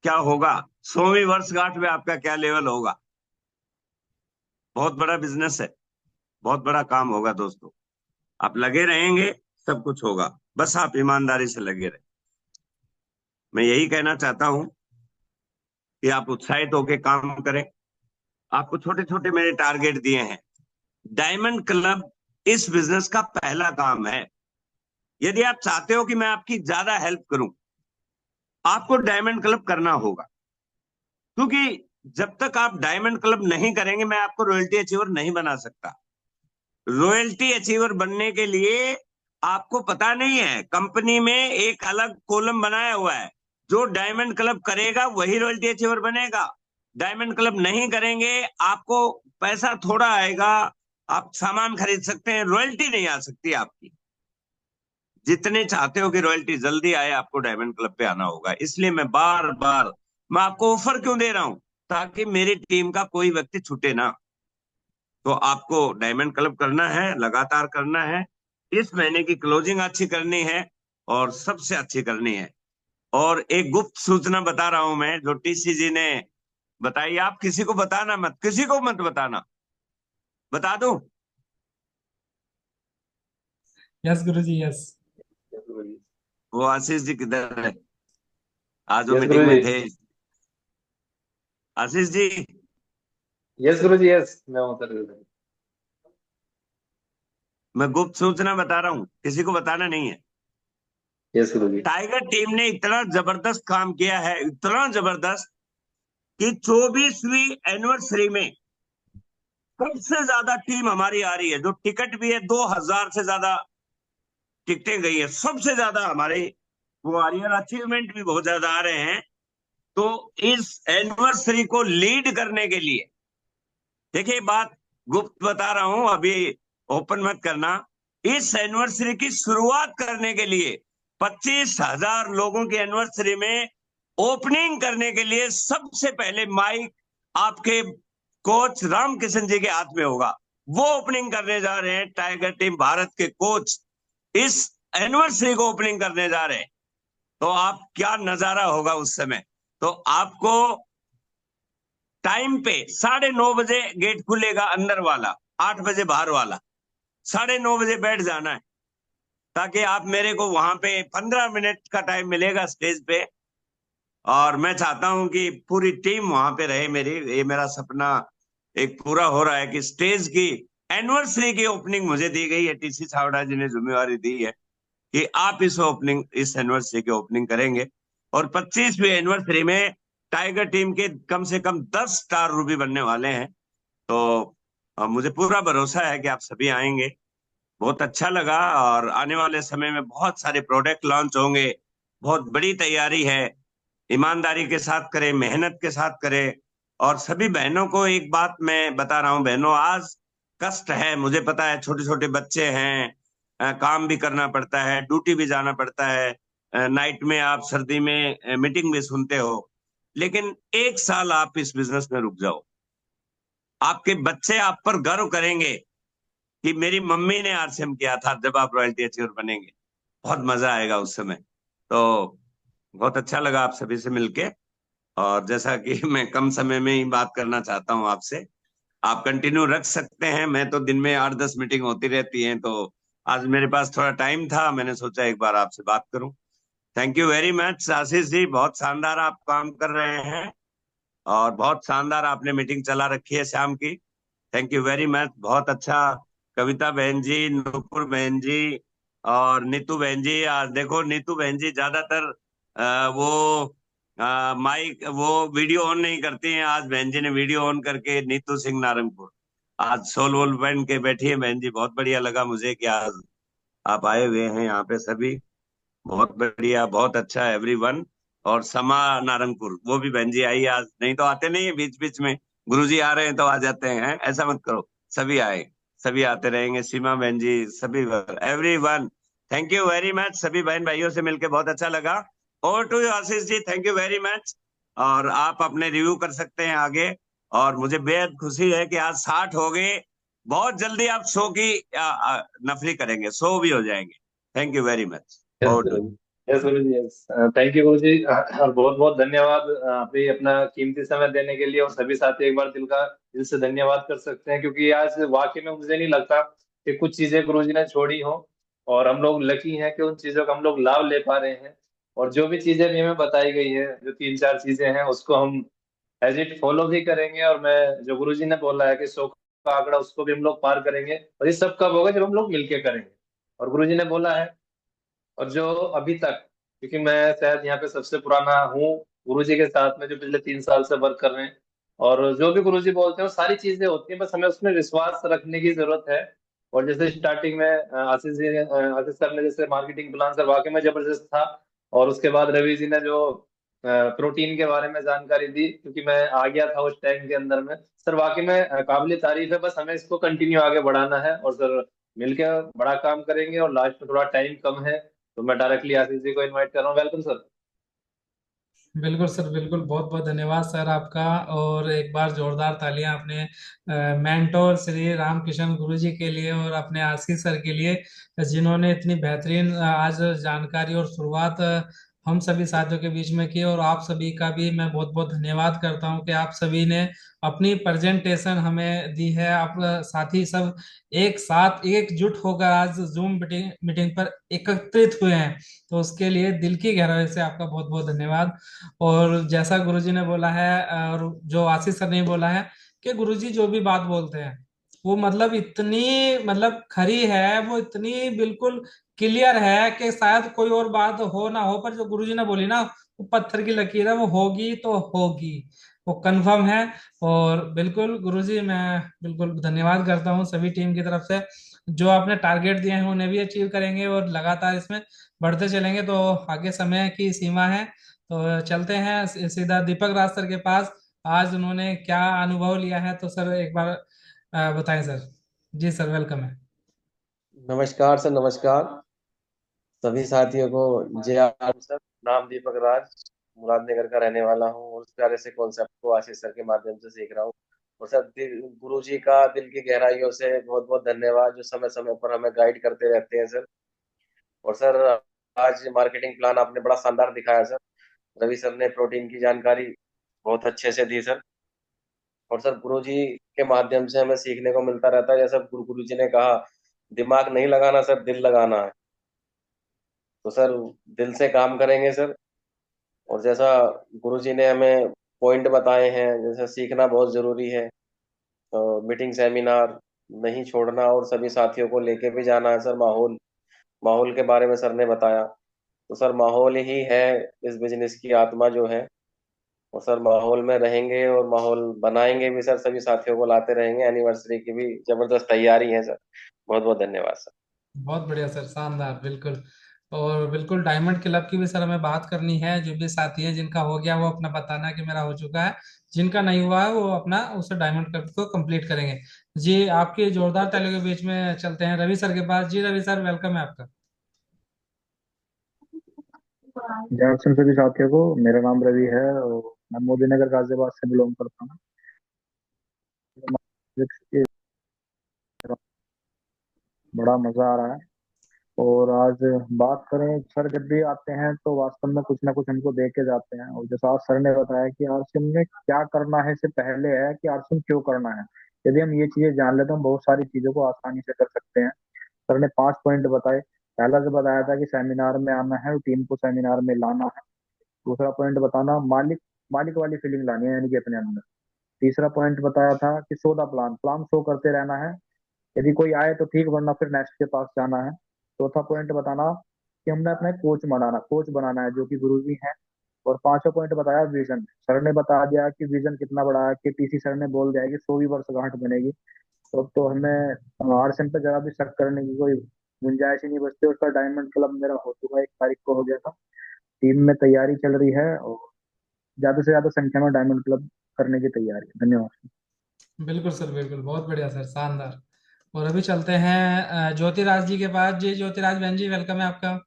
क्या होगा, 100वीं वर्षगांठ में आपका क्या लेवल होगा। बहुत बड़ा बिजनेस है, बहुत बड़ा काम होगा दोस्तों। आप लगे रहेंगे सब कुछ होगा, बस आप ईमानदारी से लगे रहे। मैं यही कहना चाहता हूं कि आप उत्साहित होकर काम करें। आपको छोटे छोटे मेरे टारगेट दिए हैं। डायमंड क्लब इस बिजनेस का पहला काम है। यदि आप चाहते हो कि मैं आपकी ज्यादा हेल्प करूं, आपको डायमंड क्लब करना होगा, क्योंकि जब तक आप डायमंड क्लब नहीं करेंगे मैं आपको रॉयल्टी अचीवर नहीं बना सकता। रॉयल्टी अचीवर बनने के लिए आपको पता नहीं है, कंपनी में एक अलग कॉलम बनाया हुआ है, जो डायमंड क्लब करेगा वही रॉयल्टी अचीवर बनेगा। डायमंड क्लब नहीं करेंगे आपको पैसा थोड़ा आएगा, आप सामान खरीद सकते हैं, रॉयल्टी नहीं आ सकती आपकी। जितने चाहते हो कि रॉयल्टी जल्दी आए, आपको डायमंड क्लब पे आना होगा। इसलिए मैं बार बार मैं आपको ऑफर क्यों दे रहा हूं, ताकि मेरी टीम का कोई व्यक्ति छूटे ना। तो आपको डायमंड क्लब करना है, लगातार करना है, इस महीने की क्लोजिंग अच्छी करनी है और सबसे अच्छी करनी है। और एक गुप्त सूचना बता रहा हूं मैं, जो टीसीजी ने बताई, आप किसी को बताना मत, किसी को मत बताना। बता दूं? यस गुरुजी, यस। वो आशीष जी किधर है? आज वो यस मीटिंग गुरुजी। में थे। आशीष जी, यस गुरुजी, यस, मैं हूं सर। मैं गुप्त सूचना बता रहा हूं, किसी को बताना नहीं है। यस गुरुजी। टाइगर टीम ने इतना जबरदस्त काम किया है, इतना जबरदस्त, कि 24वीं एनिवर्सरी में सबसे ज्यादा टीम हमारी आ रही है। जो टिकट भी है, 2,000 से ज्यादा टिकटें गई है, सबसे ज्यादा हमारे वो आ रही है, और अचीवमेंट भी बहुत ज्यादा आ रहे हैं। तो इस एनिवर्सरी को लीड करने के लिए, देखिए बात गुप्त बता रहा हूं, अभी ओपन मत करना। इस एनिवर्सरी की शुरुआत करने के लिए 25,000 लोगों की एनिवर्सरी में ओपनिंग करने के लिए सबसे पहले माइक आपके कोच रामकिशन जी के हाथ में होगा। वो ओपनिंग करने जा रहे हैं, टाइगर टीम भारत के कोच इस एनिवर्सरी को ओपनिंग करने जा रहे हैं। तो आप क्या नजारा होगा उस समय। तो आपको टाइम पे 9:30 बजे गेट खुलेगा, अंदर वाला 8 बजे बाहर वाला, 9:30 बजे बैठ जाना है, ताकि आप मेरे को वहां पे 15 मिनट का टाइम मिलेगा स्टेज पे। और मैं चाहता हूं कि पूरी टीम वहां पे रहे मेरी, ये मेरा सपना एक पूरा हो रहा है कि स्टेज की एनिवर्सरी की ओपनिंग मुझे दी गई है, टीसी छावड़ा जी ने जिम्मेवारी दी है कि आप इस एनिवर्सरी की ओपनिंग करेंगे। और 25वीं एनिवर्सरी में टाइगर टीम के कम से कम 10 स्टार रूबी बनने वाले हैं। तो मुझे पूरा भरोसा है कि आप सभी आएंगे। बहुत अच्छा लगा, और आने वाले समय में बहुत सारे प्रोडक्ट लॉन्च होंगे। बहुत बड़ी तैयारी है, ईमानदारी के साथ करें, मेहनत के साथ करें। और सभी बहनों को एक बात मैं बता रहा हूं, बहनों आज कष्ट है, मुझे पता है, छोटे छोटे बच्चे हैं, काम भी करना पड़ता है, ड्यूटी भी जाना पड़ता है, नाइट में आप सर्दी में मीटिंग भी सुनते हो, लेकिन 1 साल आप इस बिजनेस में रुक जाओ। आपके बच्चे आप पर गर्व करेंगे कि मेरी मम्मी ने आरसीएम किया था। जब आप रॉयल्टी अचीवर बनेंगे बहुत मजा आएगा उस समय। तो बहुत अच्छा लगा आप सभी से मिलके, और जैसा कि मैं कम समय में ही बात करना चाहता हूँ आपसे, आप कंटिन्यू रख सकते हैं। मैं तो दिन में 8-10 मीटिंग होती रहती हैं, तो आज मेरे पास थोड़ा टाइम था, मैंने सोचा एक बार आपसे बात करूं। Thank you very much Ashish ji, बहुत शानदार आप काम कर रहे हैं और बहुत शानदार आपने मीटिंग चला रखी है शाम की। थैंक यू वेरी मच, बहुत अच्छा। कविता बहन जी, नूपुर बहन जी और नीतू बहन जी, आज देखो नीतू बहन जी ज्यादातर वो माइक वो वीडियो ऑन नहीं करती हैं। आज बहन जी ने वीडियो ऑन करके, नीतू सिंह नारंगपुर, आज सोल वोल बन के बैठी है बहन जी। बहुत बढ़िया लगा मुझे कि आज आप आए हुए हैं यहाँ पे सभी। बहुत बढ़िया, बहुत अच्छा एवरीवन। और समा नारंगपुर वो भी बहन जी आई आज, नहीं तो आते नहीं है बीच बीच में। गुरुजी आ रहे हैं तो आ जाते हैं, ऐसा मत करो। सभी आए, सभी आते रहेंगे। सीमा बहन जी, सभी everyone, thank you very much. सभी बहन भाइयों से मिलकर बहुत अच्छा लगा। Over to you Ashish ji, thank you very much. और आप अपने रिव्यू कर सकते हैं आगे। और मुझे बेहद खुशी है कि आज 60 हो गए। बहुत जल्दी आप 100 की नफरी करेंगे, 100 भी हो जाएंगे। Thank you very much. Yes over Guru to. Ji. Yes Guru ji, yes. Thank you गुरु जी, और बहुत बहुत धन्यवाद अभी अपना कीमती समय देने के लिए। और सभी साथी एक बार दिल से धन्यवाद कर सकते हैं, क्योंकि आज वाकई में मुझे नहीं लगता कि कुछ चीजें गुरु जी ने छोड़ी हो, और हम लोग लकी हैं कि उन चीजों का हम लोग लाभ ले पा रहे हैं। और जो भी चीजें भी हमें बताई गई है, जो 3-4 चीजें हैं, उसको हम एज इट फॉलो भी करेंगे। और मैं जो गुरु जी ने बोला है कि 100 का आंकड़ा, उसको भी हम लोग पार करेंगे। और ये सब कब होगा? जब हम लोग मिलके करेंगे। और गुरु जी ने बोला है, और जो अभी तक, क्योंकि मैं शायद यहाँ पे सबसे पुराना हूँ गुरुजी के साथ में, जो पिछले 3 साल से वर्क कर रहे हैं। और जो भी गुरुजी बोलते हैं वो सारी चीजें होती हैं, बस हमें उसमें विश्वास रखने की जरूरत है। और जैसे स्टार्टिंग में आशीष सर ने जैसे मार्केटिंग प्लान सर वाकई में जबरदस्त था। और उसके बाद रवि जी ने जो प्रोटीन के बारे में जानकारी दी, क्योंकि मैं आ गया था उस टाइम के अंदर में, सर वाकई में काबिल तारीफ है। बस हमें इसको कंटिन्यू आगे बढ़ाना है, और सर मिलकर बड़ा काम करेंगे। और लास्ट में थोड़ा टाइम कम है, तो मैं डायरेक्टली आशीष जी को इनवाइट कर रहा हूँ। Welcome sir. बिल्कुल सर, बिल्कुल। बहुत बहुत धन्यवाद सर आपका। और एक बार जोरदार तालियां अपने मेंटोर श्री रामकिशन गुरु जी के लिए और अपने आशीष सर के लिए, जिन्होंने इतनी बेहतरीन आज जानकारी और शुरुआत हम सभी साथियों के बीच में की। और आप सभी का भी मैं बहुत बहुत धन्यवाद करता हूं कि आप सभी ने अपनी प्रेजेंटेशन हमें दी है। आप साथी सब एक साथ एकजुट होकर आज जूम मीटिंग मीटिंग पर एकत्रित हुए हैं, तो उसके लिए दिल की गहराई से आपका बहुत बहुत धन्यवाद। और जैसा गुरुजी ने बोला है, और जो आशीष सर ने बोला है, कि गुरुजी जो भी बात बोलते हैं वो मतलब इतनी मतलब खरी है, वो इतनी बिल्कुल क्लियर है कि शायद कोई और बात हो ना हो, पर जो गुरुजी ने बोली ना, वो पत्थर की लकीर है, वो होगी तो होगी, वो कंफर्म है। और बिल्कुल गुरुजी, मैं बिल्कुल धन्यवाद करता हूँ सभी टीम की तरफ से। जो आपने टारगेट दिए हैं उन्हें भी अचीव करेंगे और लगातार इसमें बढ़ते चलेंगे। तो आगे समय की सीमा है, तो चलते हैं सीधा दीपक राज सर के पास। आज उन्होंने क्या अनुभव लिया है, तो सर एक बार बताएं सर। जी सर, वेलकम है। नमस्कार सर, नमस्कार सभी साथियों को। जय आर सर। नाम दीपक राज, मुरादनगर का रहने वाला हूँ, और इस प्यारे से कॉन्सेप्ट को आशीष सर के माध्यम से सीख रहा हूँ। और सर, गुरु जी का दिल की गहराइयों से बहुत बहुत धन्यवाद, जो समय समय पर हमें गाइड करते रहते हैं सर। और सर, आज मार्केटिंग प्लान आपने बड़ा शानदार दिखाया सर। रवि सर ने प्रोटीन की जानकारी बहुत अच्छे से दी सर। और सर, गुरु जी के माध्यम से हमें सीखने को मिलता रहता है। जैसा गुरु जी ने कहा, दिमाग नहीं लगाना सर, दिल लगाना है। तो सर, दिल से काम करेंगे सर। और जैसा गुरुजी ने हमें पॉइंट बताए हैं, जैसे सीखना बहुत जरूरी है, तो मीटिंग सेमिनार नहीं छोड़ना, और सभी साथियों को लेके भी जाना है सर। माहौल माहौल के बारे में सर ने बताया। तो सर, माहौल ही है इस बिजनेस की आत्मा जो है। और सर, माहौल में रहेंगे और माहौल बनाएंगे भी सर, सभी साथियों को लाते रहेंगे। एनिवर्सरी की भी जबरदस्त तैयारी है सर। बहुत बहुत धन्यवाद सर। बहुत बढ़िया सर, शानदार, बिल्कुल। और बिल्कुल डायमंड क्लब की भी सर हमें बात करनी है। जो भी साथी है जिनका हो गया वो अपना बताना कि मेरा हो चुका है, जिनका नहीं हुआ है वो अपना उस डायमंड क्लब को कंप्लीट करेंगे। जी, आपके जोरदार तालियों के बीच में चलते हैं रवि सर के पास। जी रवि सर, वेलकम है आपका। जैक्सन सभी साथियों को, मेरा नाम रवि है और मैं मोदी नगर गाजियाबाद से बिलोंग करता हूँ। बड़ा मजा आ रहा है। और आज बात करें, सर जब भी आते हैं तो वास्तव में कुछ ना कुछ हमको दे के जाते हैं। और जैसा आज सर ने बताया कि आरसीएम में क्या करना है, इससे पहले है कि आरसीएम क्यों करना है। यदि हम ये चीजें जान लेते हैं, हम बहुत सारी चीजों को आसानी से कर सकते हैं। सर ने 5 पॉइंट बताए। पहला जो बताया था कि सेमिनार में आना है और टीम को सेमिनार में लाना है। दूसरा पॉइंट बताना, मालिक मालिक वाली फीलिंग लानी है, यानी कि अपने अंदर। तीसरा पॉइंट बताया था कि show the plan, plan show करते रहना है। यदि कोई आए तो ठीक, वरना फिर नेक्स्ट के पास जाना है। चौथा पॉइंट बताना कि हमने अपने कोच बनाना है, जो कि गुरुजी हैं। और पांचवा पॉइंट बताया विजन। सर ने बता दिया कि विजन कितना बड़ा है, कि टीसी सर ने बोल दिया है कि 100वीं वर्षगांठ बनेगी। तो हमें आरएसएम पे जरा भी शक करने की कोई गुंजाइश ही नहीं बचती। उसका डायमंड क्लब मेरा हो चुका है, 1 तारीख को हो गया था। टीम में तैयारी चल रही है और ज्यादा से ज्यादा संख्या में डायमंड क्लब करने की तैयारी है। धन्यवाद। बिल्कुल सर, बिल्कुल, बहुत बढ़िया सर, शानदार। और अभी चलते हैं ज्योतिराज जी के पास। जी ज्योतिराज बहन जी, वेलकम है आपका।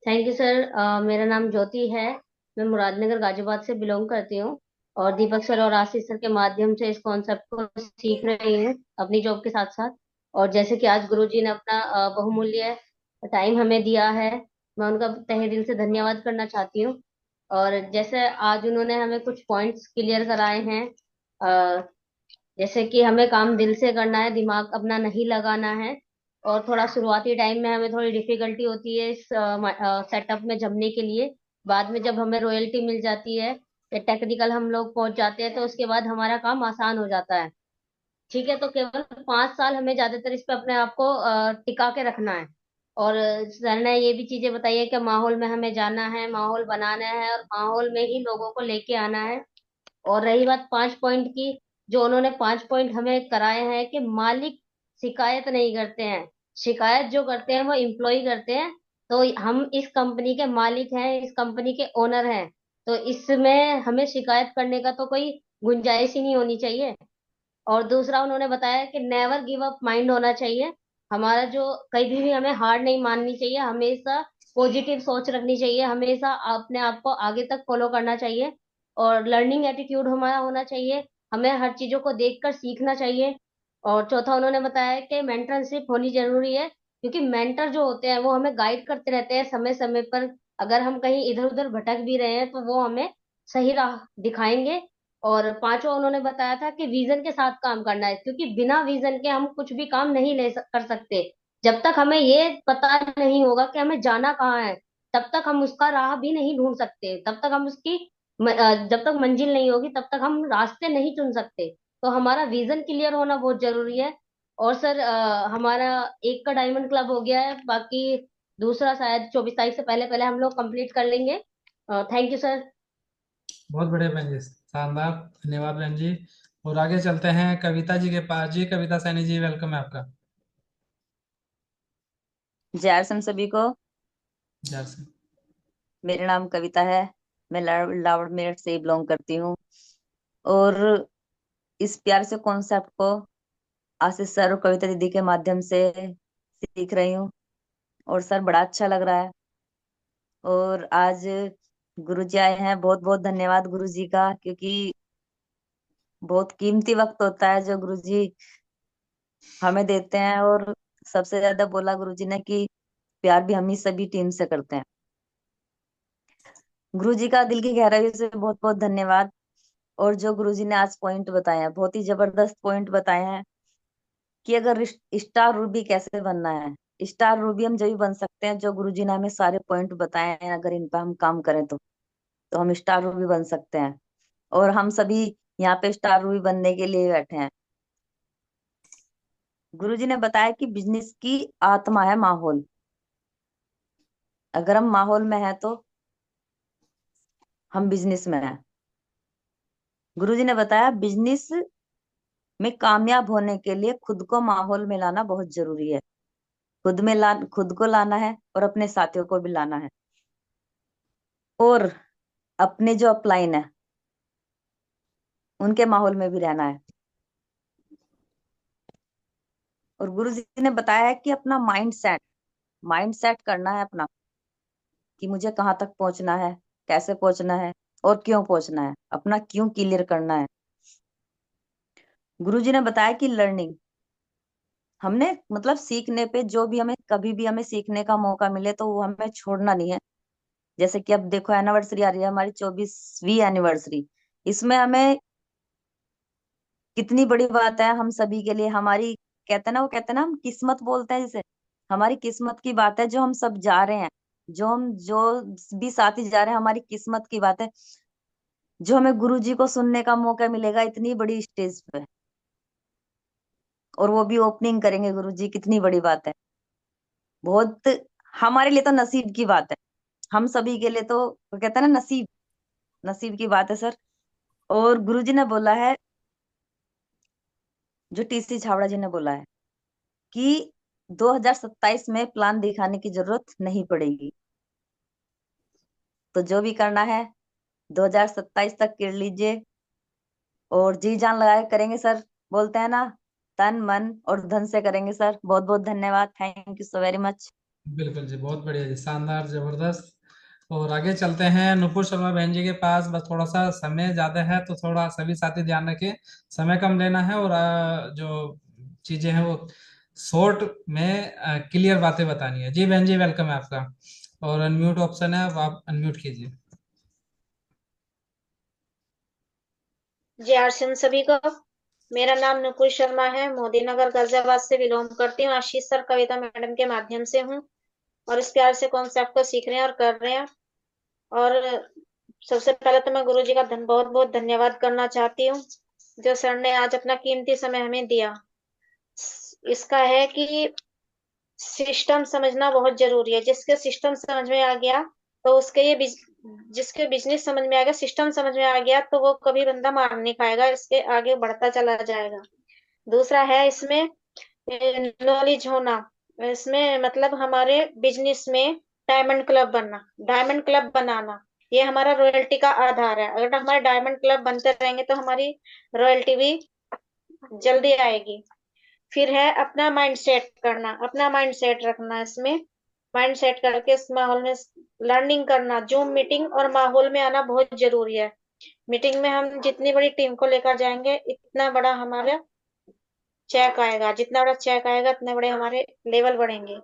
Thank you sir. मेरा नाम ज्योति है। मैं मुरादनगर गाजियाबाद से बिलोंग करती हूँ। और दीपक सर और आशीष सर के माध्यम से इस कॉन्सेप्ट को सीख रही हूँ अपनी जॉब के साथ साथ। और जैसे कि आज गुरुजी ने अपना बहुमूल्य टाइम हमें दिया है, मैं उनका तहे दिल से धन्यवाद करना चाहती हूँ। और जैसे आज उन्होंने हमें कुछ पॉइंट्स क्लियर कराए हैं, जैसे कि हमें काम दिल से करना है, दिमाग अपना नहीं लगाना है। और थोड़ा शुरुआती टाइम में हमें थोड़ी डिफिकल्टी होती है इस सेटअप में जमने के लिए। बाद में जब हमें रॉयल्टी मिल जाती है या टेक्निकल हम लोग पहुंच जाते हैं, तो उसके बाद हमारा काम आसान हो जाता है। ठीक है, तो केवल 5 साल हमें ज्यादातर इस पे अपने आप को टिका के रखना है। और सर ने ये भी चीजें बताई है कि माहौल में हमें जाना है, माहौल बनाना है और माहौल में ही लोगों को लेके आना है। और रही बात 5 पॉइंट की, जो उन्होंने 5 पॉइंट हमें कराए हैं कि मालिक शिकायत नहीं करते हैं, शिकायत जो करते हैं वो एम्प्लॉय करते हैं। तो हम इस कंपनी के मालिक हैं, इस कंपनी के ओनर हैं। तो इसमें हमें शिकायत करने का तो कोई गुंजाइश ही नहीं होनी चाहिए। और दूसरा उन्होंने बताया कि नेवर गिव अप माइंड होना चाहिए हमारा। जो कभी भी हमें हार नहीं माननी चाहिए, हमेशा पॉजिटिव सोच रखनी चाहिए, हमेशा अपने आप को आगे तक फॉलो करना चाहिए। और लर्निंग एटीट्यूड हमारा होना चाहिए, हमें हर चीजों को देखकर सीखना चाहिए। और चौथा उन्होंने बताया कि मेंटरशिप होनी जरूरी है, क्योंकि मेंटर जो होते हैं वो हमें गाइड करते रहते हैं समय समय पर। अगर हम कहीं इधर उधर भटक भी रहे हैं तो वो हमें सही राह दिखाएंगे। और पांचवा उन्होंने बताया था कि विजन के साथ काम करना है, क्योंकि बिना विजन के हम कुछ भी काम नहीं कर सकते। जब तक हमें ये पता नहीं होगा कि हमें जाना कहाँ है, तब तक हम उसका राह भी नहीं ढूंढ सकते। तब तक हम उसकी जब तक मंजिल नहीं होगी तब तक हम रास्ते नहीं चुन सकते। तो हमारा विजन क्लियर होना बहुत जरूरी है। और सर हमारा एक का डायमंड क्लब हो गया है, बाकी दूसरा शायद 24 तारीख से पहले पहले हम लोग कंप्लीट कर लेंगे। Thank you sir. बहुत बढ़िया बहन जी, शानदार, धन्यवाद बहन जी। और आगे चलते हैं कविता जी के पास। जी कविता सैनी जी, वेलकम है आपका। जय आरसम सभी को। जय सिंह। मेरा नाम कविता है। मैं लावड़ मेरठ से बिलोंग करती हूँ। और इस प्यार से कॉन्सेप्ट को आशीष सर और कविता दीदी के माध्यम से सीख रही हूँ। और सर बड़ा अच्छा लग रहा है। और आज गुरु जी आए हैं, बहुत बहुत धन्यवाद गुरु जी का, क्योंकि बहुत कीमती वक्त होता है जो गुरु जी हमें देते हैं। और सबसे ज्यादा बोला गुरु जी ने कि प्यार भी हम ही सभी टीम से करते हैं। गुरु जी का दिल की गहराई से बहुत बहुत धन्यवाद। और जो गुरुजी ने आज पॉइंट बताए हैं, बहुत ही जबरदस्त पॉइंट बताए हैं कि अगर स्टार रूबी कैसे बनना है। स्टार रूबी हम जब बन सकते हैं, जो गुरुजी ने हमें सारे पॉइंट बताए हैं, अगर इन पर हम काम करें तो हम स्टार रूबी बन सकते हैं। और हम सभी यहाँ पे स्टार रूबी बनने के लिए बैठे हैं। गुरुजी ने बताया कि बिजनेस की आत्मा है माहौल। अगर हम माहौल में है तो हम बिजनेस में हैं। गुरुजी ने बताया बिजनेस में कामयाब होने के लिए खुद को माहौल में लाना बहुत जरूरी है। खुद को लाना है और अपने साथियों को भी लाना है। और अपने जो अपलाइन है उनके माहौल में भी रहना है। और गुरु जी ने बताया है कि अपना माइंड सेट करना है अपना, कि मुझे कहाँ तक पहुंचना है, कैसे पहुंचना है और क्यों पहुंचना है। अपना क्यों क्लियर करना है। गुरु जी ने बताया कि लर्निंग हमने मतलब सीखने पे जो भी हमें कभी भी हमें सीखने का मौका मिले तो वो हमें छोड़ना नहीं है। जैसे कि अब देखो एनिवर्सरी आ रही है हमारी 24वीं एनिवर्सरी। इसमें हमें कितनी बड़ी बात है हम सभी के लिए, हमारी कहते हैं ना, वो कहते हैं ना, हम किस्मत बोलते हैं जिसे, हमारी किस्मत की बात है जो हम सब जा रहे हैं, जो भी साथी जा रहे हैं, हमारी किस्मत की बात है जो हमें गुरु जी को सुनने का मौका मिलेगा इतनी बड़ी स्टेज पे, और वो भी ओपनिंग करेंगे गुरु जी, कितनी बड़ी बात है। बहुत हमारे लिए तो नसीब की बात है, हम सभी के लिए तो वो कहते हैं ना, नसीब, नसीब की बात है सर। और गुरु जी ने बोला है, जो टीसी छावड़ा जी ने बोला है कि 2027 में प्लान दिखाने की जरूरत नहीं पड़ेगी। तो जो भी करना है 2027 तक कर लीजिए और जी जान लगा के करेंगे सर। बोलते हैं ना, तन मन और धन से करेंगे सर। बहुत बहुत धन्यवाद, thank you so very much. बिल्कुल जी, बहुत बढ़िया जी, शानदार, जबरदस्त। और आगे चलते हैं नुपुर शर्मा बहन जी के पास। बस थोड़ा सा समय ज्यादा है तो थोड़ा सभी साथी ध्यान रखें, समय कम लेना है, और जो चीजें हैं वो शॉर्ट में क्लियर बातें बतानी है। जी बहन जी, वेलकम है आपका, और अनम्यूट ऑप्शन है, अब आप अनम्यूट कीजिए। जय आरसीएम सभी को। मेरा नाम नुपुर शर्मा है, मोदी नगर गाजियाबाद से बिलोंग करती हूँ। आशीष सर कविता मैडम के माध्यम से हूँ और इस प्यार से कॉन्सेप्ट को सीख रहे हैं और कर रहे हैं। और सबसे पहले तो मैं गुरु जी का बहुत बहुत धन्यवाद करना चाहती हूँ, जो सर ने आज अपना कीमती समय हमें दिया। इसका है कि सिस्टम समझना बहुत जरूरी है। जिसके सिस्टम समझ में आ गया तो उसके जिसके बिजनेस समझ में आ गया, सिस्टम समझ में आ गया, तो वो कभी बंदा मार नहीं खाएगा, इसके आगे बढ़ता चला जाएगा। दूसरा है इसमें नॉलेज होना। इसमें मतलब हमारे बिजनेस में डायमंड क्लब बनना, डायमंड क्लब बनाना, ये हमारा रॉयल्टी का आधार है। अगर हमारे डायमंड क्लब बनते रहेंगे तो हमारी रॉयल्टी भी जल्दी आएगी। फिर है अपना माइंड सेट करना, अपना माइंड सेट रखना। इसमें माइंड सेट करके इस माहौल में लर्निंग करना। जूम मीटिंग और माहौल में आना बहुत जरूरी है। मीटिंग में हम जितनी बड़ी टीम को लेकर जाएंगे इतना बड़ा हमारा चेक आएगा, जितना बड़ा चेक आएगा इतने बड़े हमारे लेवल बढ़ेंगे।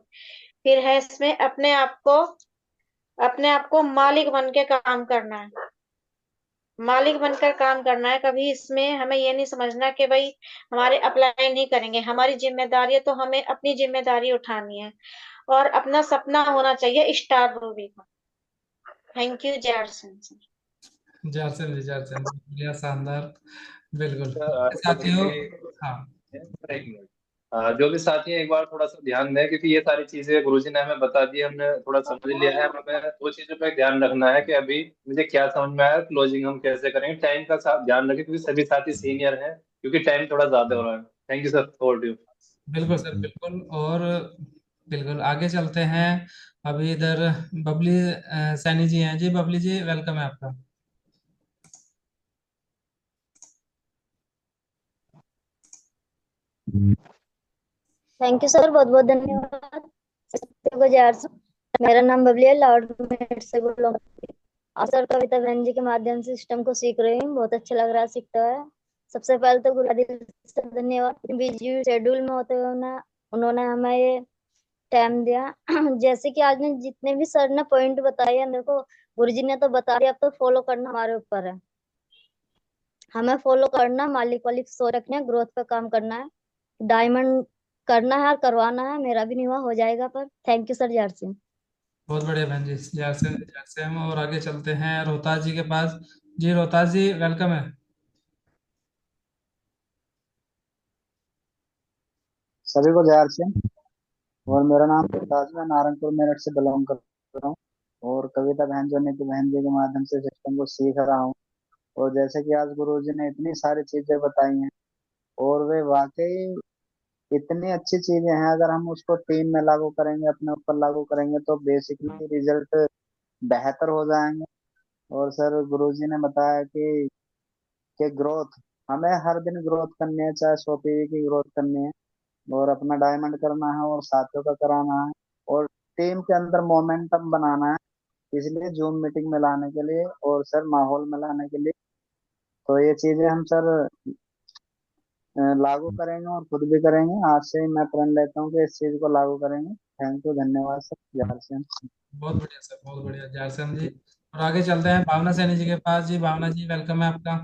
फिर है इसमें अपने आप को मालिक बन के काम करना है, मालिक बनकर काम करना है। कभी इसमें हमें ये नहीं समझना कि भाई हमारे अप्लाई नहीं करेंगे, हमारी जिम्मेदारी है तो हमें अपनी जिम्मेदारी उठानी है। और अपना सपना होना चाहिए स्टार मूवी का। थैंक यू जय आरसीएम सर। जारसन जी, जारसन जी, बढ़िया, शानदार, बिल्कुल। कभी साथियों, भी हाँ, एक मिनट। जो भी साथी हैं एक बार थोड़ा सा ध्यान दें, क्योंकि ये सारी चीजें गुरुजी ने हमें बता दी, हमने थोड़ा समझ लिया है। हमें दो चीजों पे ध्यान रखना है कि अभी मुझे क्या समझ में आया, क्लोजिंग हम कैसे करेंगे, टाइम का ध्यान रखें, क्योंकि सभी साथी सीनियर हैं, क्योंकि टाइम थोड़ा ज्यादा हो रहा है। Thank you sir, over to you. बिल्कुल सर, बिल्कुल। और बिल्कुल आगे चलते हैं। अभी इधर बबली सैनी जी हैं। जी बबली जी, वेलकम है आपका। थैंक यू सर, बहुत बहुत धन्यवाद। सबको जय आरसी। मेरा नाम बबली है, लाउडमेट से बिलोंग करती हूँ। आप सर कविता बहन जी के माध्यम से सिस्टम को सीख रही हूँ, बहुत अच्छा लग रहा है सीखते हुए। सबसे पहले तो गुरु दिल से धन्यवाद। बिजी शेड्यूल में होते हुए उन्होंने हमें ये टाइम दिया। जैसे कि आज ने जितने भी सर ने पॉइंट बताए हैं, देखो गुरुजी ने तो बता दिया, अब तो फॉलो करना हमारे ऊपर है। हमें फॉलो करना, मालिक वाली सोच रखना है, ग्रोथ पे काम करना है, डायमंड करना है और करवाना है। मेरा भी नहीं हुआ, हो जाएगा। पर थैंक यू सर जारसिंह। बहुत बढ़िया बहन जी, जैसे जैसे हम, और आगे चलते हैं रोहतास जी के पास। जी रोहतास जी, वेलकम है। सभी को जय आरसीएम। और मेरा नाम प्रकाश, मैं नारायणपुर मेरठ से बिलोंग कर रहा हूँ। और कविता बहन जो ने बहन जी के माध्यम से सिस्टम को सीख रहा हूँ। और जैसे कि आज गुरु जी ने इतनी सारी चीजें बताई हैं, और वे वाकई इतनी अच्छी चीजें हैं, अगर हम उसको टीम में लागू करेंगे, अपने ऊपर लागू करेंगे, तो बेसिकली रिजल्ट बेहतर हो जाएंगे। और सर गुरु जी ने बताया कि ग्रोथ, हमें हर दिन ग्रोथ करनी है, चाहे 100 PV की ग्रोथ करनी है, और अपना डायमंड करना है, और साथियों का कराना है, और टीम के अंदर मोमेंटम बनाना है। इसलिए जूम मीटिंग में लाने के लिए और सर माहौल में लाने के लिए, तो ये चीजें हम सर लागू करेंगे और खुद भी करेंगे। आज से ही मैं प्रण लेता हूँ कि इस चीज को लागू करेंगे। थैंक यू, धन्यवाद सर। यार से बहुत बढ़िया सर, बहुत बढ़िया जारसन जी। और आगे चलते हैं भावना सैनी जी के पास। जी भावना जी, वेलकम है आपका।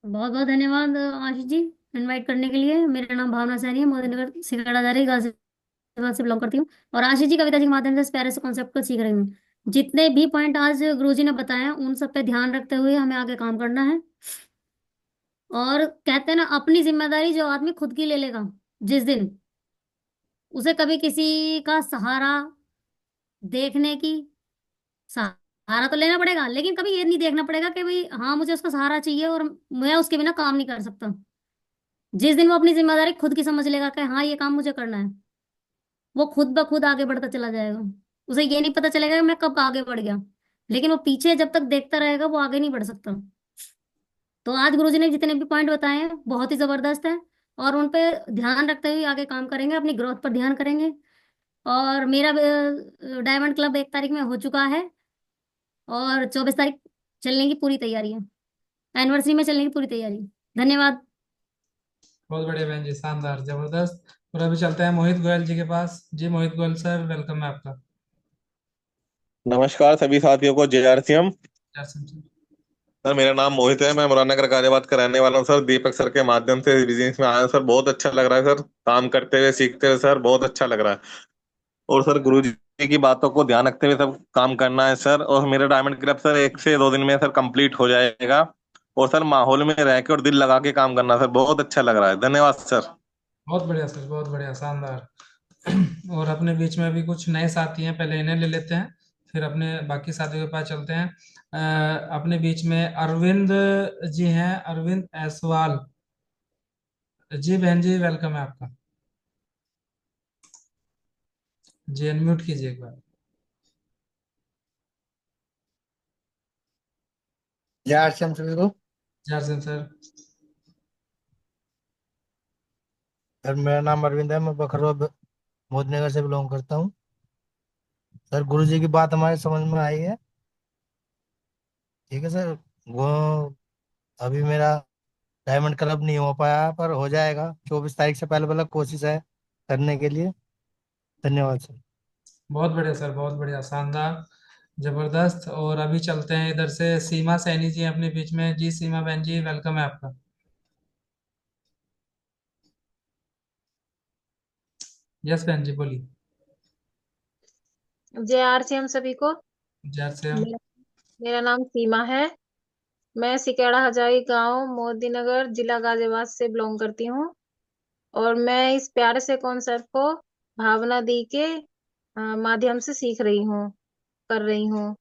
बहुत बहुत धन्यवाद आशीष जी, इनवाइट करने के लिए। मेरा नाम भावना सैनी है, मोदीनगर सिकड़ाधारी गाजियाबाद से बिलोंग करती हूँ। और आशीष जी कविता जी के माध्यम से इस प्यारे से कॉन्सेप्ट को सीख रही हूँ। जितने भी पॉइंट आज गुरुजी ने बताए हैं उन सब पे ध्यान रखते हुए हमें आगे काम करना है। और कहते हैं ना, अपनी जिम्मेदारी जो आदमी खुद की ले लेगा जिस दिन, उसे कभी किसी का सहारा देखने की, सहारा तो लेना पड़ेगा लेकिन कभी ये नहीं देखना पड़ेगा कि भाई हाँ मुझे उसका सहारा चाहिए और मैं उसके बिना काम नहीं कर सकता। जिस दिन वो अपनी जिम्मेदारी खुद की समझ लेगा कि हाँ ये काम मुझे करना है, वो खुद ब खुद आगे बढ़ता चला जाएगा। उसे ये नहीं पता चलेगा कि मैं कब आगे बढ़ गया, लेकिन वो पीछे जब तक देखता रहेगा वो आगे नहीं बढ़ सकता। तो आज गुरुजी ने जितने भी पॉइंट बताए हैं बहुत ही जबरदस्त है, और उन पे ध्यान रखते हुए आगे काम करेंगे, अपनी ग्रोथ पर ध्यान करेंगे। और मेरा डायमंड क्लब 1 तारीख में हो चुका है और 24 तारीख चलने की पूरी तैयारी है, एनिवर्सरी में चलने की पूरी तैयारी। धन्यवाद। बहुत बढ़िया बहन जी, शानदार, जबरदस्त। और अभी चलते हैं मोहित गोयल जी के पास। जी मोहित गोयल सर, वेलकम है आपका। नमस्कार सभी साथियों को, जय आर सी एम। जारसन जी। सर मेरा नाम मोहित है, मैं मुरादनगर गाजियाबाद का रहने वाला हूँ। सर दीपक सर के माध्यम से बिजनेस में आया हूं। सर बहुत अच्छा लग रहा है सर, काम करते हुए सीखते हुए सर बहुत अच्छा लग रहा है। और सर गुरु जी की बातों को ध्यान रखते हुए सब काम करना है सर। और मेरा डायमंड क्लब सर 1 से 2 दिन में सर कंप्लीट हो जाएगा। और सर माहौल में रह के और दिल लगा के काम करना सर, बहुत अच्छा लग रहा है। धन्यवाद सर। बहुत बढ़िया सर, बहुत बढ़िया, शानदार। और अपने बीच में अभी कुछ नए साथी हैं, पहले इन्हें ले लेते हैं फिर अपने बाकी साथियों के पास चलते हैं। अपने बीच में अरविंद जी हैं, अरविंद एसवाल। जी बहन जी, वेलकम है आपका। जी अनम्यूट कीजिए एक बार। जय आर सी एम सभी को। जारसन सर। सर मेरा नाम अरविंद है, मैं बखरवा मोदीनगर से बिलोंग करता हूँ। सर गुरु जी की बात हमारे समझ में आई है। ठीक है सर, वो अभी मेरा डायमंड क्लब नहीं हो पाया पर हो जाएगा। 24 तारीख से पहले पहले कोशिश है करने के लिए। धन्यवाद सर। बहुत बढ़िया सर, बहुत बढ़िया, शानदार, जबरदस्त। और अभी चलते हैं इधर से, सीमा सैनी जी हैं अपने बीच में। जी सीमा बहन जी, वेलकम है आपका। यस बहन जी बोलिए। जय आरसीएम सभी को। जय से हम। मेरा मेरा नाम सीमा है। मैं सिकेड़ा हजारी गांव मोदीनगर जिला गाजियाबाद से बिलोंग करती हूँ। और मैं इस प्यारे से कॉन्सेप्ट को भावना दी के माध्यम से सीख रही हूँ, कर रही हूँ।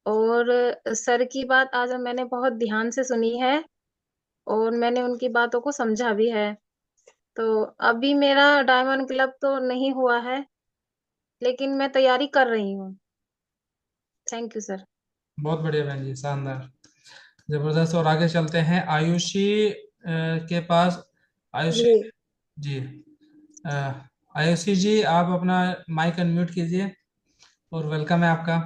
और सर की बात आज मैंने बहुत ध्यान से सुनी है और मैंने उनकी बातों को समझा भी है। तो अभी मेरा डायमंड क्लब तो नहीं हुआ है, लेकिन मैं तैयारी कर रही हूँ। Thank you sir. बहुत बढ़िया बहन जी, शानदार, जबरदस्त। और आगे चलते हैं आयुषी के पास। आयुषी जी जी, अ, आयुषी जी आप अपना माइक अनम्यूट कीजिए और वेलकम है आपका।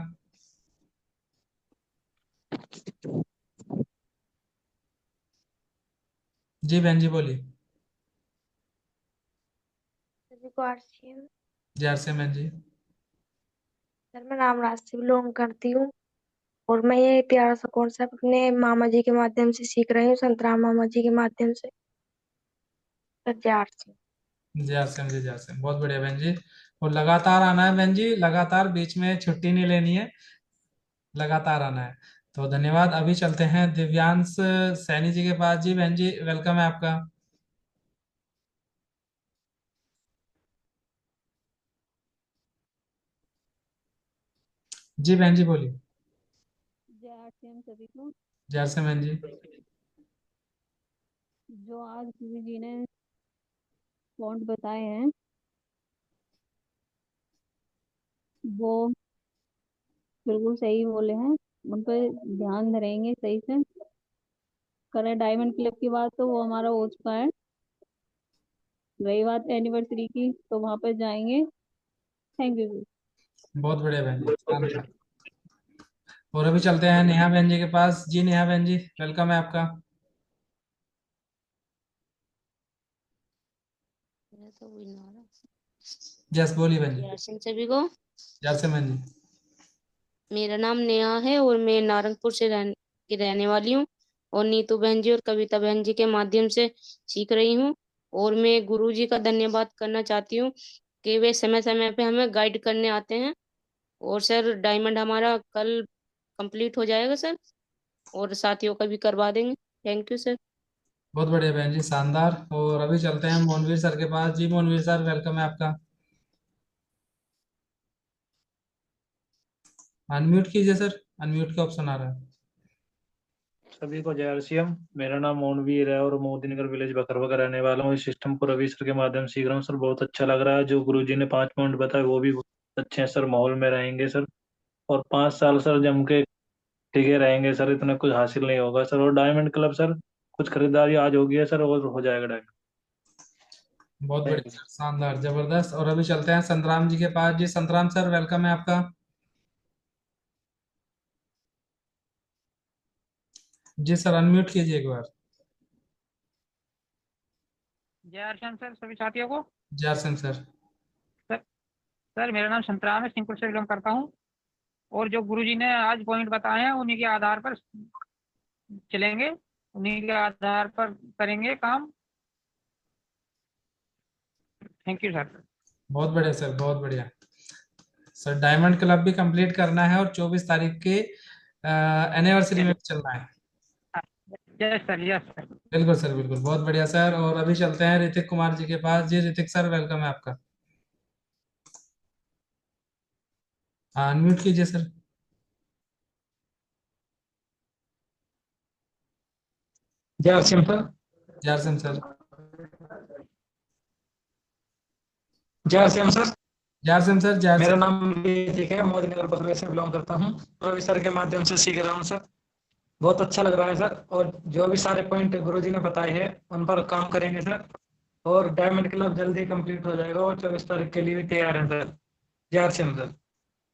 जी बहन जी बोलिए। सभी को आरसीएम। जय से बहन जी। सर मैं रामराज से बिलोंग करती हूँ और मैं ये प्यारा सा कॉन्सेप्ट अपने मामा जी के माध्यम से सीख रही हूँ, संतराम मामा जी के माध्यम से। सर जय आरसीएम। जय से जी, जय से, बहुत बढ़िया बहन जी। और लगातार आना है बहन जी, लगातार, बीच में छुट्टी नहीं लेनी है, लगातार आना है। तो धन्यवाद। अभी चलते हैं दिव्यांश सैनी जी के पास। जी बहन जी, वेलकम है आपका। जी बहन जी बोलिए। जय आरसीएम सभी को। जय से बहन जी। जो आज गुरु जी ने पॉइंट बताए हैं वो बिल्कुल सही बोले हैं, उन पर ध्यान धरेंगे सही से। करें डायमंड क्लब की बात तो वो हमारा हो चुका है। रही बात एनिवर्सरी की तो वहां पर जाएंगे। Thank you. बहुत बढ़िया बहन जी, शानदार। और अभी चलते हैं नेहा बहन जी के पास। जी नेहा बहन जी, वेलकम है आपका। जस बोलिए बहन जी। जय सिंह सभी को। जय सिंह बहन जी। मेरा नाम नेहा है और मैं नारंगपुर से रहने वाली हूँ और नीतू बहन जी और कविता बहन जी के माध्यम से सीख रही हूँ। और मैं गुरु जी का धन्यवाद करना चाहती हूँ कि वे समय समय पे हमें गाइड करने आते हैं। और सर डायमंड हमारा कल कंप्लीट हो जाएगा सर, और साथियों का भी करवा देंगे। Thank you sir. बहुत बढ़िया बहन जी, शानदार। और अभी चलते हैं मोहनवीर सर के पास। जी मोहनवीर सर, वेलकम है आपका। अनम्यूट कीजिए सर, अनम्यूट का ऑप्शन आ रहा है। सभी को जय आरसीएम। मेरा नाम मोहनवीर है और मोदीनगर विलेज बकरवा का रहने वाला हूँ। इस सिस्टम को रवि सर के माध्यम से सीख रहा हूँ सर। बहुत अच्छा लग रहा है। जो गुरुजी ने 5 पॉइंट बताए वो भी बहुत अच्छे हैं सर। माहौल में रहेंगे सर और 5 साल सर जम के टिके रहेंगे सर। इतना कुछ हासिल नहीं होगा सर। और डायमंड क्लब सर, कुछ खरीदारी आज होगी है सर और हो जाएगा डायमंड। बहुत थैंक बढ़िया यू। सर, शानदार, जबरदस्त। और अभी चलते हैं संतराम जी के पास। जी संतराम सर, वेलकम है आपका। जी सर, अनम्यूट कीजिए एक बार। जय हरचंद सर, सभी साथियों को। जय सिंह सर। सर सर मेरा नाम संतराम है, सिंहपुर से बिलोंग करता हूँ। और जो गुरुजी ने आज पॉइंट बताए हैं उन्हीं के आधार पर चलेंगे, उन्हीं के आधार पर करेंगे काम। Thank you sir. बहुत बढ़िया सर, बहुत बढ़िया सर। डायमंड क्लब भी कंप्लीट करना है और 24 तारीख के एनिवर्सरी में भी चलना है। Yes sir, yes sir. बिल्कुल सर, बिल्कुल, बहुत बढ़िया सर। और अभी चलते हैं ऋतिक कुमार जी के पास। जी ऋतिक सर, वेलकम है आपका। अनम्यूट कीजिए सर। जय सिंह सर। जय सिंह सर। जय सिंह सर। जय सिंह सर। जय मेरा सिंह। नाम ऋतिक है, मोदीनगर बकरवा से बिलोंग करता हूँ। रवि सर के माध्यम से सीख रहा हूँ सर। बहुत अच्छा लग रहा है सर। और जो भी सारे पॉइंट गुरुजी ने बताए हैं उन पर काम करेंगे सर। और डायमंड क्लब जल्दी कंप्लीट हो जाएगा और 24 तारीख के लिए भी तैयार है सर। जय सिंह सर।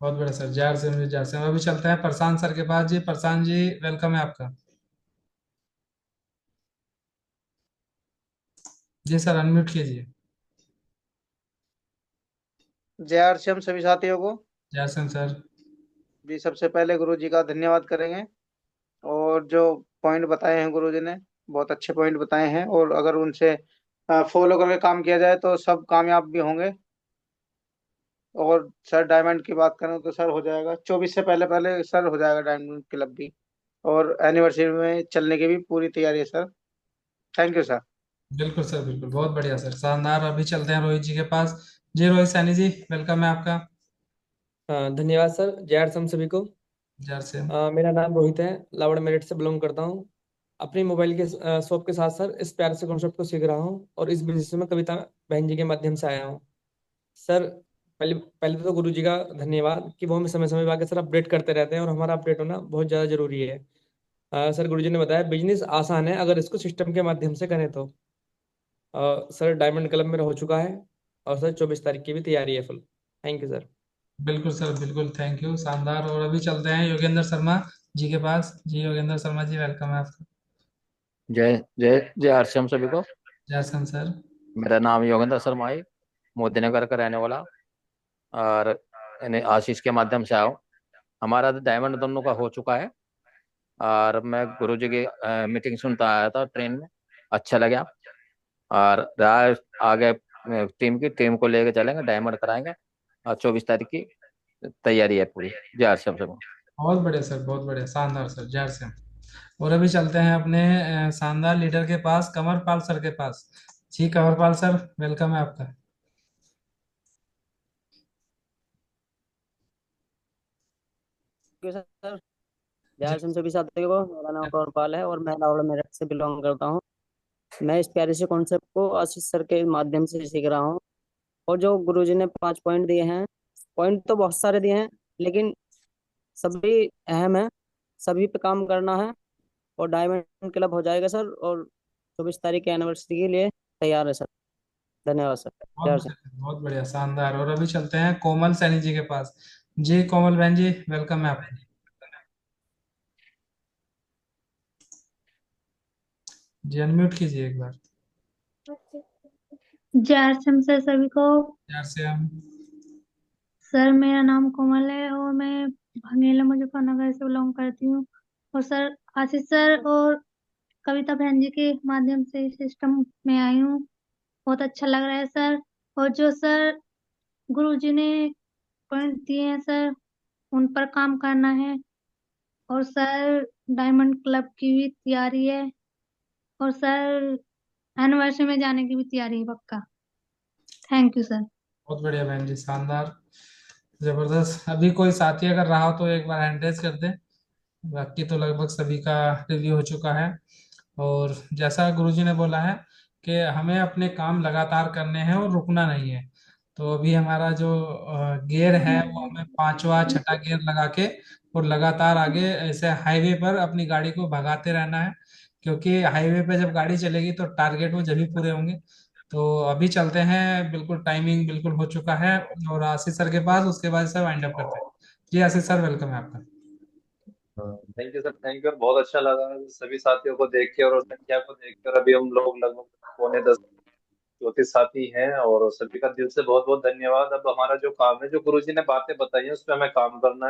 बहुत बढ़िया सर, जय सिंह जी, जय सिंह। अभी चलते हैं प्रशांत सर के पास। जी प्रशांत जी, वेलकम है आपका। जी सर, अनम्यूट कीजिए। जय आरसीएम सभी साथियों को। जय सिंह सर। जी सबसे पहले गुरु जी का धन्यवाद करेंगे। और जो पॉइंट बताए हैं गुरु जी ने, बहुत अच्छे पॉइंट बताए हैं और अगर उनसे फॉलो करके काम किया जाए तो सब कामयाब भी होंगे। और सर डायमंड की बात करें तो सर हो जाएगा 24 से पहले पहले सर हो जाएगा डायमंड क्लब भी। और एनिवर्सरी में चलने की भी पूरी तैयारी है सर। Thank you sir. बिल्कुल सर, बिल्कुल, बहुत बढ़िया सर, शानदार। अभी चलते हैं रोहित जी के पास। जी रोहित सैनी जी, वेलकम है आपका। धन्यवाद सर। जय आरसीएम सभी को। जय सिंह। मेरा नाम रोहित है, लावड़ मेरठ से बिलोंग करता हूँ। अपनी मोबाइल के शॉप के साथ सर इस प्यारे से कॉन्सेप्ट को सीख रहा हूँ और इस बिजनेस में कविता बहन जी के माध्यम से आया हूँ सर। पहले पहले तो गुरु जी का धन्यवाद कि वो हमें समय समय पर आके सर अपडेट करते रहते हैं और हमारा अपडेट होना बहुत ज़्यादा जरूरी है। सर गुरु जी ने बताया बिजनेस आसान है अगर इसको सिस्टम के माध्यम से करें तो। सर डायमंड क्लब में हो चुका है और सर 24 तारीख की भी तैयारी है फुल। Thank you sir. बिल्कुल सर, बिल्कुल, थैंक यू, शानदार। और अभी चलते हैं योगेंद्र शर्मा जी के पास। जी योगेंद्र शर्मा जी, वेलकम है आपका। जय जय जय हरश्याम सभी को। जय सिंह सर। मेरा नाम योगेंद्र शर्मा है, मोदीनगर का रहने वाला और यानी आशीष के माध्यम से आया हूँ। हमारा तो डायमंड दोनों का हो चुका है और मैं गुरुजी की मीटिंग सुनता आया था ट्रेन में, अच्छा लगा। और रात आगे टीम को लेके चलेंगे, डायमंड कराएंगे और 24 तारीख की तैयारी है पूरी। जय हरश्याम सभी को। बहुत बढ़िया सर, बहुत बढ़िया, शानदार सर, जय सिंह। और अभी चलते हैं अपने शानदार लीडर के पास, कंवरपाल सर के पास। जी कंवरपाल सर, वेलकम है आपका। सर जय सिंह सभी साथियों को। मेरा नाम कौरपाल है और मैं लावड़ मेरठ से बिलोंग करता हूँ। मैं इस प्यारे से कॉन्सेप्ट को आशीष सर के माध्यम से सीख रहा हूँ। और जो गुरुजी ने 5 पॉइंट दिए हैं, पॉइंट तो बहुत सारे दिए हैं लेकिन सभी अहम है, सभी पे काम करना है और डायमंड क्लब हो जाएगा सर। और 24 तारीख की एनिवर्सरी के लिए तैयार है सर। धन्यवाद सर। बहुत जय सिंह। बढ़िया, बहुत बढ़िया, शानदार। और अभी चलते हैं कोमल सैनी जी के पास। जी कोमल बहन जी, वेलकम है आपका। जी अनम्यूट कीजिए एक बार। जय आरसीएम सर सभी को। यार से हम सर मेरा नाम कोमल है और मैं भंगेला मुजफ्फरनगर से बिलोंग करती हूँ। और सर आशीष सर और कविता बहन जी के माध्यम से इस सिस्टम में आई हूँ। बहुत अच्छा लग रहा है सर। और जो सर गुरुजी ने पॉइंट दिए हैं सर, उन पर काम करना है। और सर डायमंड क्लब की भी तैयारी है। और सर एनिवर्सरी में जाने की भी तैयारी है पक्का। Thank you sir. बहुत बढ़िया बहन जी, शानदार, जबरदस्त। अभी कोई साथी अगर रहा हो तो एक बार हैंड रेज कर दे। बाकी तो लगभग सभी का रिव्यू हो चुका है। और जैसा गुरुजी ने बोला है कि हमें अपने काम लगातार करने हैं और रुकना नहीं है। तो अभी हमारा जो गियर है वो हमें पांचवा छठा गियर लगा के और लगातार आगे ऐसे हाईवे पर अपनी गाड़ी को भगाते रहना है। क्योंकि हाईवे पे जब गाड़ी चलेगी तो टारगेट वो जब भी पूरे होंगे। तो अभी चलते हैं, बिल्कुल टाइमिंग बिल्कुल हो चुका है और आशीष सर के पास, उसके बाद से वाइंड अप करते हैं। जी आशीष सर, वेलकम है आपका। Thank you sir, thank you. बहुत अच्छा लगा सभी साथियों को देख के और संख्या को देखकर। अभी हम लोग लगभग 9:45 ज्योतिष साथी हैं और सभी का दिल से बहुत बहुत धन्यवाद। अब हमारा जो काम है, जो गुरुजी ने बातें बताई हैं, उस पर हमें काम करना है।